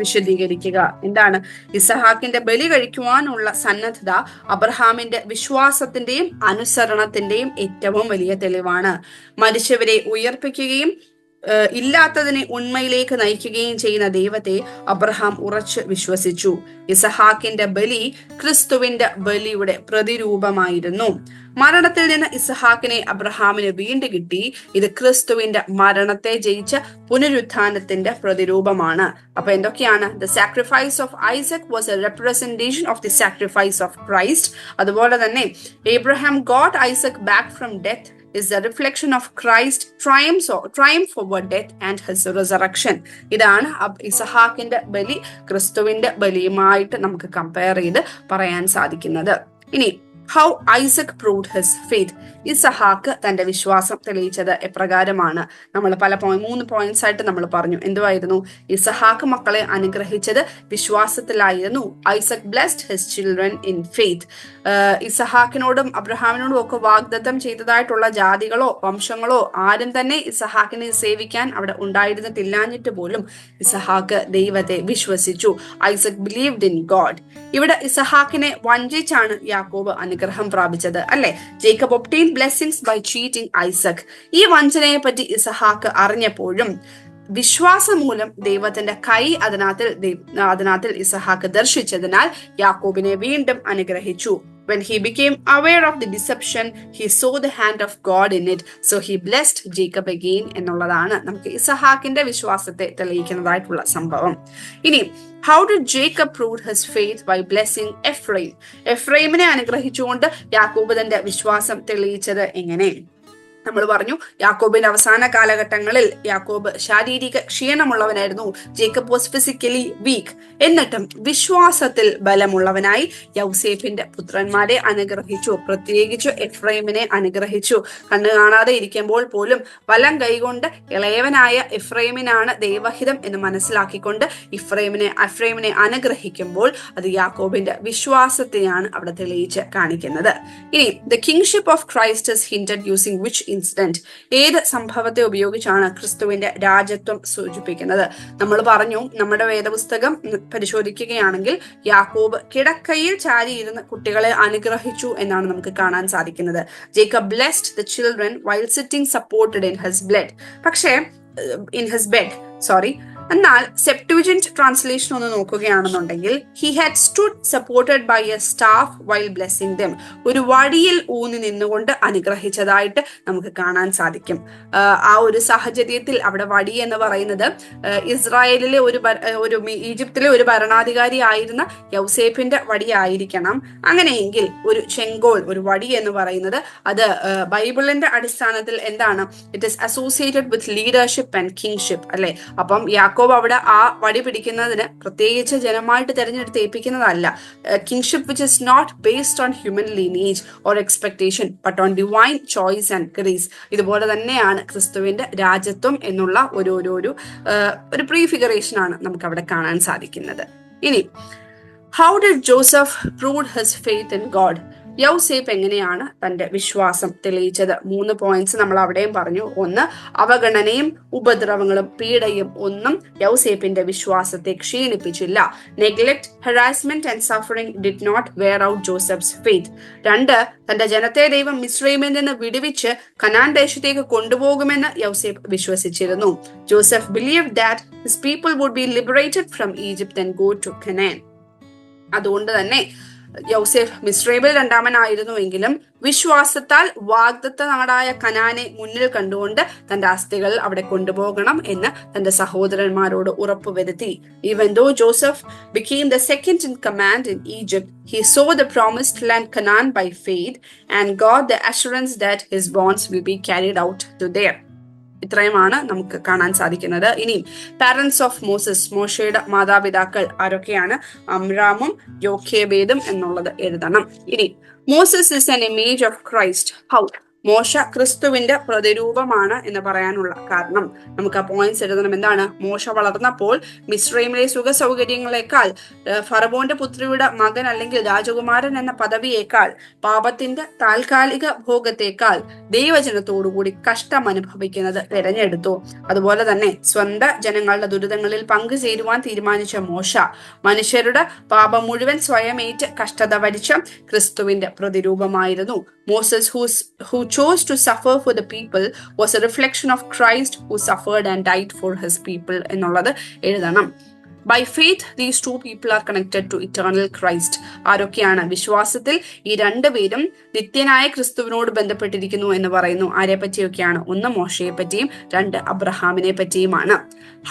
[SPEAKER 1] വിശദീകരിക്കുക. എന്താണ് ഇസഹാക്കിന്റെ ബലി കഴിക്കുവാനുള്ള സന്നദ്ധത അബ്രഹാമിന്റെ വിശ്വാസത്തിന്റെയും അനുസരണത്തിന്റെയും ഏറ്റവും വലിയ തെളിവാണ്. മരിച്ചവരെ ഉയർപ്പിക്കുകയും ഇല്ലാത്തതിനെ ഉണ്മയിലേക്ക് നയിക്കുകയും ചെയ്യുന്ന ദൈവത്തെ അബ്രഹാം ഉറച്ചു വിശ്വസിച്ചു. ഇസഹാക്കിന്റെ ബലി ക്രിസ്തുവിന്റെ ബലിയുടെ പ്രതിരൂപമായിരുന്നു. മരണത്തിൽ നിന്ന് ഇസഹാക്കിനെ അബ്രഹാമിന് വീണ്ടും കിട്ടി. ഇത് ക്രിസ്തുവിന്റെ മരണത്തെ ജയിച്ച പുനരുത്ഥാനത്തിന്റെ പ്രതിരൂപമാണ്. അപ്പൊ എന്തൊക്കെയാണ്? The sacrifice of Isaac was A representation of the sacrifice of Christ. അതുപോലെ തന്നെ Abraham got Isaac back from death is the reflection of Christ's triumph over death and his resurrection. ഇതാണ് ഇസഹാക്കിന്റെ ബലി ക്രിസ്തുവിന്റെ ബലിയുമായിട്ട് നമുക്ക് കമ്പയർ ചെയ്ത് പറയാൻ സാധിക്കുന്നത്. ഇനി how Isaac proved his faith. ഇസഹാക്ക് തന്റെ വിശ്വാസം തെളിയിച്ചത് എപ്രകാരമാണ്? നമ്മൾ പല 3 പോയിന്റ്സ് ആയിട്ട് നമ്മൾ പറഞ്ഞു. എന്തുവായിരുന്നു? ഇസഹാക്ക് മക്കളെ അനുഗ്രഹിച്ചത് വിശ്വാസത്തിലായിരുന്നു. Isaac blessed his children in faith. ഇസഹാക്കിനോടും അബ്രഹാമിനോടും ഒക്കെ വാഗ്ദത്തം ചെയ്തതായിട്ടുള്ള ജാതികളോ വംശങ്ങളോ ആരും തന്നെ ഇസഹാക്കിനെ സേവിക്കാൻ അവിടെ ഉണ്ടായിരുന്നിട്ടില്ലാഞ്ഞിട്ട് പോലും ഇസഹാക്ക് ദൈവത്തെ വിശ്വസിച്ചു. Isaac believed in God. ഇവിടെ ഇസഹാക്കിനെ വഞ്ചിച്ചാണ് യാക്കോബ് അനുഗ്രഹം പ്രാപിച്ചത്, അല്ലെ? Jacob obtained blessings by cheating Isaac. ഈ വഞ്ചനയെ പറ്റി ഇസഹാക്ക് അറിഞ്ഞപ്പോഴും വിശ്വാസം മൂലം ദൈവത്തിന്റെ കൈ അതിനകത്തിൽ ഇസഹാക്ക് ദർശിച്ചതിനാൽ യാക്കോബിനെ വീണ്ടും അനുഗ്രഹിച്ചു. When he became aware of the deception, he saw the hand of God in it, so he blessed Jacob again എന്നുള്ളതാണ് നമുക്ക് ഇസഹാക്കിന്റെ വിശ്വാസത്തെ തെളിയിക്കുന്നതായിട്ടുള്ള സംഭവം. ഇനി how did Jacob prove his faith by blessing എഫ്രൈമിനെ അനുഗ്രഹിച്ചുകൊണ്ട് യാക്കോബ് തന്റെ വിശ്വാസം തെളിയിച്ചത് എങ്ങനെ? നമ്മൾ പറഞ്ഞു യാക്കോബിന്റെ അവസാന കാലഘട്ടങ്ങളിൽ യാക്കോബ് ശാരീരിക ക്ഷീണമുള്ളവനായിരുന്നു. Jacob was physically weak. എന്നിട്ടും വിശ്വാസത്തിൽ ബലമുള്ളവനായി യൗസേഫിന്റെ പുത്രന്മാരെ അനുഗ്രഹിച്ചു. പ്രത്യേകിച്ചു എഫ്രൈമിനെ അനുഗ്രഹിച്ചു. കണ്ണു കാണാതെ ഇരിക്കുമ്പോൾ പോലും വലം കൈകൊണ്ട് ഇളയവനായ എഫ്രൈമിനാണ് ദൈവഹിതം എന്ന് മനസ്സിലാക്കിക്കൊണ്ട് എഫ്രൈമിനെ അനുഗ്രഹിക്കുമ്പോൾ അത് യാക്കോബിന്റെ വിശ്വാസത്തെയാണ് അവിടെ തെളിയിച്ച് കാണിക്കുന്നത്. ഇനി the kingship of Christ is hinted using which incident, ഏത് സംഭവത്തെ ഉപയോഗിച്ചാണ് ക്രിസ്തുവിന്റെ രാജ്യത്വം സൂചിപ്പിക്കുന്നത്? നമ്മൾ പറഞ്ഞു, നമ്മുടെ വേദപുസ്തകം പരിശോധിക്കുകയാണെങ്കിൽ യാക്കോബ് കിടക്കയിൽ ചാരിയിരുന്ന് കുട്ടികളെ അനുഗ്രഹിച്ചു എന്നാണ് നമുക്ക് കാണാൻ സാധിക്കുന്നത്. Jacob blessed the children while sitting supported in his bed. എന്നാൽ സെപ്റ്റുജന്റ് ട്രാൻസ്ലേഷൻ ഒന്ന് നോക്കുകയാണെന്നുണ്ടെങ്കിൽ he had stood supported by a staff while blessing them, ഒരു വടിയിൽ ഊന്നി നിന്നുകൊണ്ട് അനുഗ്രഹിച്ചതായിട്ട് നമുക്ക് കാണാൻ സാധിക്കും. ആ ഒരു സാഹചര്യത്തിൽ അവിടെ വടി എന്ന് പറയുന്നത് ഇസ്രായേലിലെ ഈജിപ്തിലെ ഒരു ഭരണാധികാരി ആയിരുന്ന യൗസേഫിന്റെ വടിയായിരിക്കണം. അങ്ങനെയെങ്കിൽ ഒരു ചെങ്കോൽ, ഒരു വടി എന്ന് പറയുന്നത് അത് ബൈബിളിന്റെ അടിസ്ഥാനത്തിൽ എന്താണ്? It is associated with leadership and kingship അല്ലെ. അപ്പം യാക്കോബ് അവിടെ ആ വടി പിടിക്കുന്നതിന് പ്രത്യേകിച്ച് ജനമായിട്ട് തെരഞ്ഞെടുത്ത് ഏൽപ്പിക്കുന്നതല്ല. Kingship which is not based on human lineage or expectation but on divine choice and grace. ഇതുപോലെ തന്നെയാണ് ക്രിസ്തുവിന്റെ രാജ്യത്വം എന്നുള്ള ഒരു പ്രീഫിഗറേഷൻ ആണ് നമുക്ക് അവിടെ കാണാൻ സാധിക്കുന്നത്. ഇനി how did Joseph prove his faith in God? യൗസേപ്പ് എങ്ങനെയാണ് തന്റെ വിശ്വാസം തെളിയിച്ചത്? 3 പോയിന്റ്സ് നമ്മൾ അവിടെയും പറഞ്ഞു. ഒന്ന്, അവഗണനയും ഉപദ്രവങ്ങളും പീഡയും ഒന്നും യൗസേപ്പിന്റെ വിശ്വാസത്തെ ക്ഷീണിപ്പിച്ചില്ല. Neglect, harassment and suffering did not wear out Joseph's faith. 2, തന്റെ ജനത്തെ ദൈവം മിസ്രൈമിൽ നിന്ന് വിടുവിച്ച് കനാൻ ദേശത്തേക്ക് കൊണ്ടുപോകുമെന്ന് യൗസേപ്പ് വിശ്വസിച്ചിരുന്നു. Joseph believed that his people would be liberated from Egypt and go to Canaan. അതുകൊണ്ട് തന്നെ യൗസേഫ് മിസ്രൈമിൽ രണ്ടാമനായിരുന്നുവെങ്കിലും വിശ്വാസത്താൽ വാഗ്ദത്ത നാടായ കനാനെ മുന്നിൽ കണ്ടുകൊണ്ട് തന്റെ അസ്ഥികൾ അവിടെ കൊണ്ടുപോകണം എന്ന് തന്റെ സഹോദരന്മാരോട് ഉറപ്പുവരുത്തി. Even though Joseph became the second in command in Egypt, he saw the promised land Canaan by faith and got the assurance that his bonds will be carried out to there. ഇത്രയുമാണ് നമുക്ക് കാണാൻ സാധിക്കുന്നത്. ഇനി പാരന്റ്സ് ഓഫ് മോശയുടെ മാതാപിതാക്കൾ ആരൊക്കെയാണ്? അമ്രാമും യോഖേബേദും എന്നുള്ളത് എഴുതണം. ഇനി Moses is an image of Christ. How? Mosha ക്രിസ്തുവിന്റെ പ്രതിരൂപമാണ് എന്ന് പറയാനുള്ള കാരണം നമുക്ക് ആ പോയിന്റ്സ് എഴുതണം. എന്താണ്? മോശ വളർന്നപ്പോൾ മിസ്രൈമിലെ സുഖ സൗകര്യങ്ങളെക്കാൾ, ഫറവോന്റെ പുത്രിയുടെ മകൻ അല്ലെങ്കിൽ രാജകുമാരൻ എന്ന പദവിയേക്കാൾ, പാപത്തിന്റെ താൽക്കാലിക ഭോഗത്തേക്കാൾ ദൈവജനത്തോടുകൂടി കഷ്ടം അനുഭവിക്കുന്നത് തിരഞ്ഞെടുത്തു. അതുപോലെ തന്നെ സ്വന്തം ജനങ്ങളുടെ ദുരിതങ്ങളിൽ പങ്കുചേരുവാൻ തീരുമാനിച്ച മോശ മനുഷ്യരുടെ പാപം മുഴുവൻ സ്വയമേറ്റ് കഷ്ടത വരിച്ച ക്രിസ്തുവിന്റെ പ്രതിരൂപമായിരുന്നു. Moses, who chose to suffer for the people, was a reflection of Christ who suffered and died for his people എന്നുള്ളത് എഴുതണം. By faith, these two people are connected to eternal Christ. ആരൊക്കെയാണ്? വിശ്വാസത്തിൽ ഈ രണ്ടുപേരും നിത്യനായ ക്രിസ്തുവിനോട് ബന്ധപ്പെട്ടിരിക്കുന്നു എന്ന് പറയുന്നു. ആരെ പറ്റിയൊക്കെയാണ്? 1 മോശയെ പറ്റിയും 2 അബ്രഹാമിനെ പറ്റിയുമാണ്.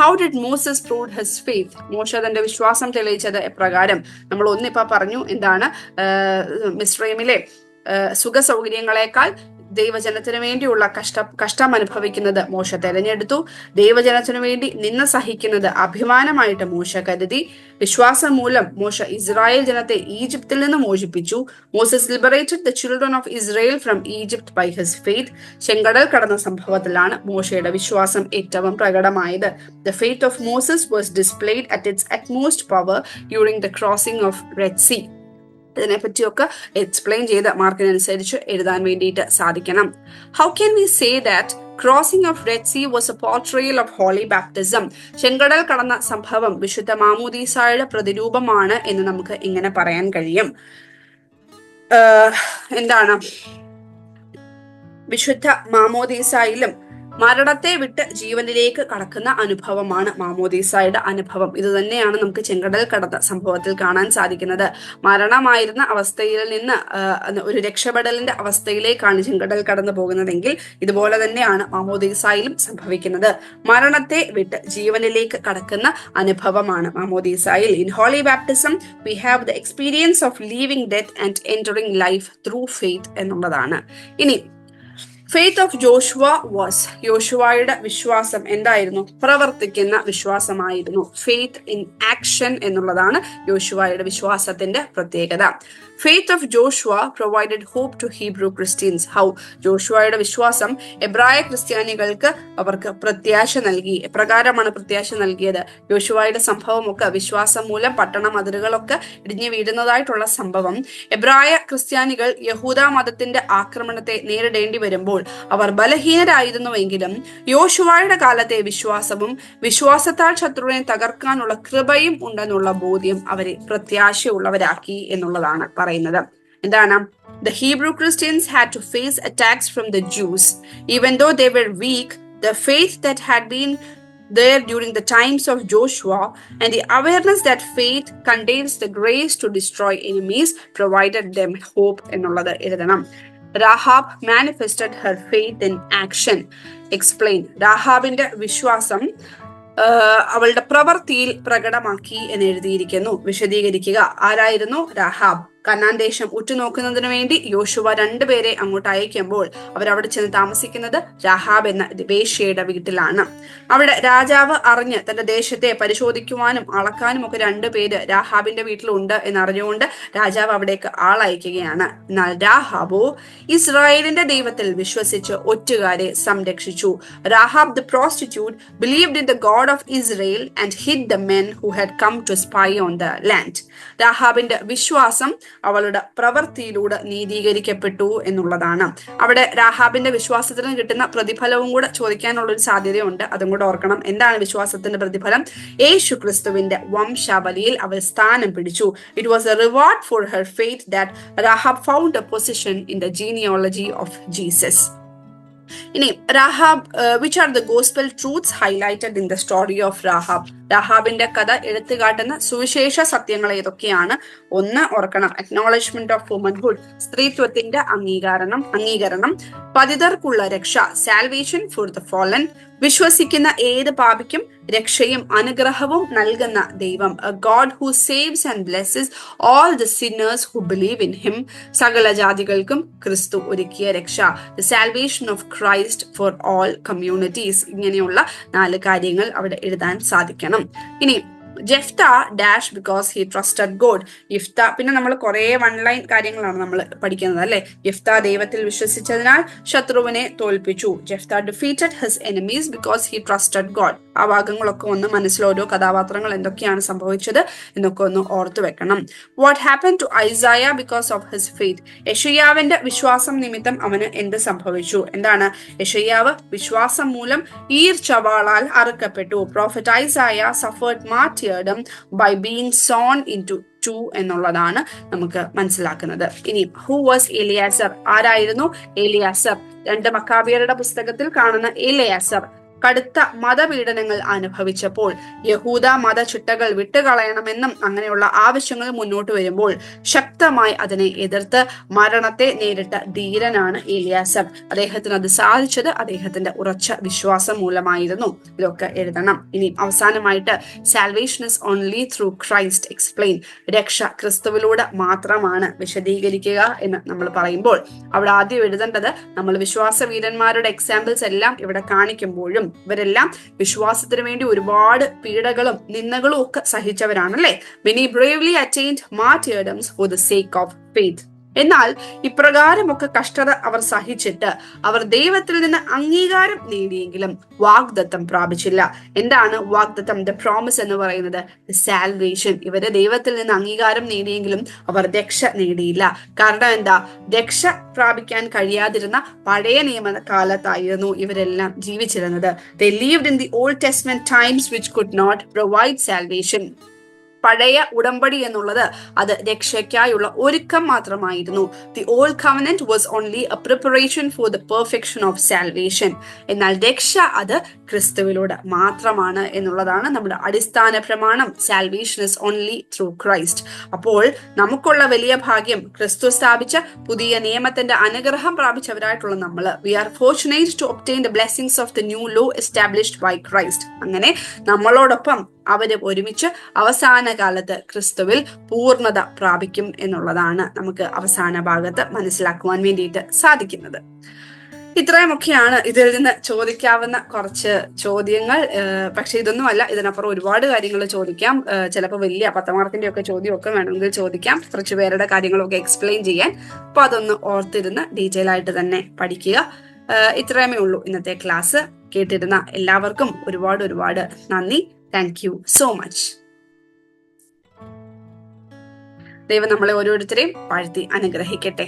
[SPEAKER 1] How did Moses prove his faith? മോശ തന്റെ വിശ്വാസം തെളിയിച്ചത് എപ്രകാരം? നമ്മൾ ഒന്നിപ്പോ പറഞ്ഞു. എന്താണ്? മിസ്രൈമിലെ സുഖ സൗകര്യങ്ങളെക്കാൾ ദൈവജനത്തിനു വേണ്ടിയുള്ള കഷ്ടം അനുഭവിക്കുന്നത് മോശ തെരഞ്ഞെടുത്തു. ദൈവജനത്തിനു വേണ്ടി നിന്ന് സഹിക്കുന്നത് അഭിമാനമായിട്ട് മോശ കരുതി. വിശ്വാസം മൂലം മോശ ഇസ്രായേൽ ജനത്തെ ഈജിപ്തിൽ നിന്ന് മോചിപ്പിച്ചു. Moses liberated the children of Israel from Egypt by his faith. ചെങ്കടൽ കടന്ന സംഭവത്തിലാണ് മോശയുടെ വിശ്വാസം ഏറ്റവും പ്രകടമായത്. The faith of Moses was displayed at its utmost power during the crossing of Red Sea. ഇതിനെപ്പറ്റിയൊക്കെ എക്സ്പ്ലെയിൻ ചെയ്ത് മാർക്കിനനുസരിച്ച് എഴുതാൻ വേണ്ടിയിട്ട് സാധിക്കണം. How can we say that crossing of Red Sea was a portrayal of holy baptism? ചെങ്കടൽ കടന്ന സംഭവം വിശുദ്ധ മാമോദീസായുടെ പ്രതിരൂപമാണ് എന്ന് നമുക്ക് എങ്ങനെ പറയാൻ കഴിയും? എന്താണ്? വിശുദ്ധ മാമോദീസായിലും മരണത്തെ വിട്ട് ജീവനിലേക്ക് കടക്കുന്ന അനുഭവമാണ് മാമോദീസായുടെ അനുഭവം. ഇത് തന്നെയാണ് നമുക്ക് ചെങ്കടൽ കടന്ന സംഭവത്തിൽ കാണാൻ സാധിക്കുന്നത്. മരണമായിരുന്ന അവസ്ഥയിൽ നിന്ന് ഒരു രക്ഷപ്പെടലിന്റെ അവസ്ഥയിലേക്കാണ് ചെങ്കടൽ കടന്നു പോകുന്നതെങ്കിൽ ഇതുപോലെ തന്നെയാണ് മാമോദീസായിലും സംഭവിക്കുന്നത്. മരണത്തെ വിട്ട് ജീവനിലേക്ക് കടക്കുന്ന അനുഭവമാണ് മാമോദീസായിൽ. In holy baptism we have the experience of leaving death and entering life through faith എന്നുള്ളതാണ്. ഇനി ഫെയ്ത്ത് ഓഫ് ജോഷുവ വാസ്, യോശുവയുടെ വിശ്വാസം എന്തായിരുന്നു? പ്രവർത്തിക്കുന്ന വിശ്വാസമായിരുന്നു. ഫെയ്ത്ത് ഇൻ ആക്ഷൻ എന്നുള്ളതാണ് യോശുവയുടെ വിശ്വാസത്തിന്റെ പ്രത്യേകത. Faith of Joshua provided hope to Hebrew Christians. How? ജോഷുവയുടെ വിശ്വാസം എബ്രായ ക്രിസ്ത്യാനികൾക്ക് അവർക്ക് പ്രത്യാശ നൽകി. എപ്രകാരമാണ് പ്രത്യാശ നൽകിയത്? യോശുവയുടെ സംഭവമൊക്കെ വിശ്വാസം മൂലം പട്ടണ മതിലുകളൊക്കെ ഇടിഞ്ഞു വീഴുന്നതായിട്ടുള്ള സംഭവം. എബ്രായ ക്രിസ്ത്യാനികൾ യഹൂദ മതത്തിന്റെ ആക്രമണത്തെ നേരിടേണ്ടി വരുമ്പോൾ അവർ ബലഹീനരായിരുന്നുവെങ്കിലും യോശുവയുടെ കാലത്തെ വിശ്വാസവും വിശ്വാസത്താൽ ശത്രുവിനെ തകർക്കാനുള്ള കൃപയും ഉണ്ടെന്നുള്ള ബോധ്യം അവരെ പ്രത്യാശയുള്ളവരാക്കി എന്നുള്ളതാണ് പറയുന്നത്. എന്താണ്? The Hebrew Christians had to face attacks from the Jews. Even though they were weak, the faith that had been there during the times of Joshua and the awareness that faith contains the grace to destroy enemies provided them hope എന്നുള്ളത് എഴുതണം. Rahab manifested her faith in action. Explain. രാഹാബിന്റെ വിശ്വാസം അവളുടെ പ്രവൃത്തിയിൽ പ്രകടമാക്കി എന്ന് എഴുതിയിരിക്കുന്നു. വിശദീകരിക്കുക. ആരായിരുന്നു രാഹാബ്? കനാൻ ദേശം ഉറ്റുനോക്കുന്നതിന് വേണ്ടി യോശുവ രണ്ടുപേരെ അങ്ങോട്ട് അയക്കുമ്പോൾ അവരവിടെ ചെന്ന് താമസിക്കുന്നത് രാഹാബ് എന്ന വേശ്യയുടെ വീട്ടിലാണ്. അവിടെ രാജാവ് അറിഞ്ഞ് തന്റെ ദേശത്തെ പരിശോധിക്കുവാനും അളക്കാനും ഒക്കെ രണ്ടുപേര് രാഹാബിന്റെ വീട്ടിലുണ്ട് എന്നറിഞ്ഞുകൊണ്ട് രാജാവ് അവിടേക്ക് ആളയക്കുകയാണ്. എന്നാൽ രാഹാബോ ഇസ്രായേലിന്റെ ദൈവത്തിൽ വിശ്വസിച്ച് ഒറ്റുകാരെ സംരക്ഷിച്ചു. Rahab the prostitute believed in the God of Israel and hid the men who had come to spy on the land. രാഹാബിന്റെ വിശ്വാസം അവളുടെ പ്രവൃത്തിയിലൂടെ നീതീകരിക്കപ്പെട്ടു എന്നുള്ളതാണ്. അവിടെ രാഹാബിന്റെ വിശ്വാസത്തിന് കിട്ടുന്ന പ്രതിഫലവും കൂടെ ചോദിക്കാനുള്ള ഒരു സാധ്യതയുണ്ട്. അതും കൂടെ ഓർക്കണം. എന്താണ് വിശ്വാസത്തിന്റെ പ്രതിഫലം? യേശു ക്രിസ്തുവിന്റെ വംശാവലിയിൽ അവൾ സ്ഥാനം പിടിച്ചു. It was a reward for her faith that Rahab found a position in the genealogy of Jesus. ഇനി Rahab, which are the gospel truths highlighted in the story of Rahab? രാഹാബിന്റെ കഥ എടുത്തുകാട്ടുന്ന സുവിശേഷ സത്യങ്ങൾ ഏതൊക്കെയാണ്? ഒന്ന് ഓർക്കണം. അക്നോളജ്മെന്റ് ഓഫ് വുമൻഹുഡ്, സ്ത്രീത്വത്തിന്റെ അംഗീകരണം. പതിതർക്കുള്ള രക്ഷ, സാൽവേഷൻ ഫോർ ദ ഫോളൻ. വിശ്വസിക്കുന്ന ഏത് പാപിക്കും രക്ഷയും അനുഗ്രഹവും നൽകുന്ന ദൈവം. A God who saves and blesses all the sinners who believe in him. സകല ജാതികൾക്കും ക്രിസ്തു ഒരുക്കിയ രക്ഷ. The salvation of Christ for all communities. ഇങ്ങനെയുള്ള 4 കാര്യങ്ങൾ അവിടെ എഴുതാൻ സാധിക്കണം. ഇനി Jephthah dash because he trusted God. യിഫ്ത, പിന്നെ നമ്മൾ കുറെ 1 ലൈൻ കാര്യങ്ങളാണ് നമ്മൾ പഠിക്കുന്നത് അല്ലെ. യിഫ്ത ദൈവത്തിൽ വിശ്വസിച്ചതിനാൽ ശത്രുവിനെ തോൽപ്പിച്ചു. Jephthah defeated his enemies because he trusted God. ആ ഭാഗങ്ങളൊക്കെ ഒന്ന് മനസ്സിൽ ഓരോ കഥാപാത്രങ്ങൾ എന്തൊക്കെയാണ് സംഭവിച്ചത് എന്നൊക്കെ ഒന്ന് ഓർത്തു വെക്കണം. What happen to Isaiah because of his faith. യെശയ്യാവിന്റെ വിശ്വാസം നിമിത്തം അവന് എന്ത് സംഭവിച്ചു? എന്താണ്? യെശയ്യാവ് വിശ്വാസം മൂലം ഈർച്ചവാളാൽ അറുക്കപ്പെട്ടു. Prophet Isaiah suffered martyrdom by being sawn into two എന്നുള്ളതാണ് നമുക്ക് മനസ്സിലാക്കുന്നത്. ഇനി ഹു വാസ് എലിയാസർ? ആരായിരുന്നു എലിയാസർ? 2 മക്കാബിയരുടെ പുസ്തകത്തിൽ കാണുന്ന എലിയാസർ കടുത്ത മതപീഡനങ്ങൾ അനുഭവിച്ചപ്പോൾ യഹൂദ മതചിട്ടകൾ വിട്ടുകളയണമെന്നും അങ്ങനെയുള്ള ആവശ്യങ്ങൾ മുന്നോട്ട് വരുമ്പോൾ ശക്തമായി അതിനെ എതിർത്ത് മരണത്തെ നേരിട്ട ധീരനാണ് എലിയാസർ. അദ്ദേഹത്തിന് അത് സാധിച്ചത് അദ്ദേഹത്തിന്റെ ഉറച്ച വിശ്വാസം മൂലമായിരുന്നു. ഇതൊക്കെ എഴുതണം. ഇനി അവസാനമായിട്ട് salvation is only through Christ. Explain. രക്ഷ ക്രിസ്തുവിലൂടെ മാത്രമാണ്. വിശദീകരിക്കുക എന്ന് നമ്മൾ പറയുമ്പോൾ അവിടെ ആദ്യം എഴുതേണ്ടത്, നമ്മൾ വിശ്വാസ വീരന്മാരുടെ എക്സാമ്പിൾസ് എല്ലാം ഇവിടെ കാണിക്കുമ്പോഴും ഇവരെല്ലാം വിശ്വാസത്തിന് വേണ്ടി ഒരുപാട് പീഡകളും നിന്ദകളും ഒക്കെ സഹിച്ചവരാണല്ലേ. Many bravely attained martyrdoms for the sake of faith. എന്നാൽ ഇപ്രകാരമൊക്കെ കഷ്ടത അവർ സഹിച്ചിട്ട് അവർ ദൈവത്തിൽ നിന്ന് അംഗീകാരം നേടിയെങ്കിലും വാഗ്ദത്തം പ്രാപിച്ചില്ല. എന്താണ് വാഗ്ദത്തം? ദ പ്രോമിസ് എന്ന് പറയുന്നത് സാൽവേഷൻ. ഇവര് ദൈവത്തിൽ നിന്ന് അംഗീകാരം നേടിയെങ്കിലും അവർ രക്ഷ നേടിയില്ല. കാരണം എന്താ? രക്ഷ പ്രാപിക്കാൻ കഴിയാതിരുന്ന പഴയ നിയമ കാലത്തായിരുന്നു ഇവരെല്ലാം ജീവിച്ചിരുന്നത്. They lived in the Old Testament times which could not provide salvation. പഴയ ഉടമ്പടി എന്നുള്ളത് അത് രക്ഷയ്ക്കായുള്ള ഒരുക്കം മാത്രമായിരുന്നു. The old covenant was only A preparation for the perfection of salvation. എന്നാൽ രക്ഷ അത് ക്രിസ്തുവിലൂടെ മാത്രമാണ് എന്നുള്ളതാണ് നമ്മുടെ അടിസ്ഥാന പ്രമാണം. Salvation is only through Christ. അപ്പോൾ നമുക്കുള്ള വലിയ ഭാഗ്യം, ക്രിസ്തു സ്ഥാപിച്ച പുതിയ നിയമത്തിന്റെ അനുഗ്രഹം പ്രാപിച്ചവരായിട്ടുള്ള നമ്മൾ, we are fortunate to obtain the blessings of the new law established by Christ. അങ്ങനെ നമ്മളോടൊപ്പം അവര് ഒരുമിച്ച് അവസാന കാലത്ത് ക്രിസ്തുവിൽ പൂർണ്ണത പ്രാപിക്കും എന്നുള്ളതാണ് നമുക്ക് അവസാന ഭാഗത്ത് മനസ്സിലാക്കുവാൻ വേണ്ടിയിട്ട് സാധിക്കുന്നത്. ഇത്രയുമൊക്കെയാണ് ഇതിൽ നിന്ന് ചോദിക്കാവുന്ന കുറച്ച് ചോദ്യങ്ങൾ. പക്ഷെ ഇതൊന്നുമല്ല, ഇതിനപ്പുറം ഒരുപാട് കാര്യങ്ങൾ ചോദിക്കാം. ചിലപ്പോൾ വലിയ 10 മാർക്കിന്റെ ഒക്കെ ചോദ്യമൊക്കെ വേണമെങ്കിൽ ചോദിക്കാം, കുറച്ച് പേരുടെ കാര്യങ്ങളൊക്കെ എക്സ്പ്ലെയിൻ ചെയ്യാൻ. അപ്പൊ അതൊന്ന് ഓർത്തിരുന്ന് ഡീറ്റെയിൽ ആയിട്ട് തന്നെ പഠിക്കുക. ഇത്രയുമേ ഉള്ളൂ ഇന്നത്തെ ക്ലാസ്. കേട്ടിരുന്ന എല്ലാവർക്കും ഒരുപാട് നന്ദി. Thank you so much. ദൈവം നമ്മളെ ഓരോരുത്തരെയും വാഴ്ത്തി അനുഗ്രഹിക്കട്ടെ.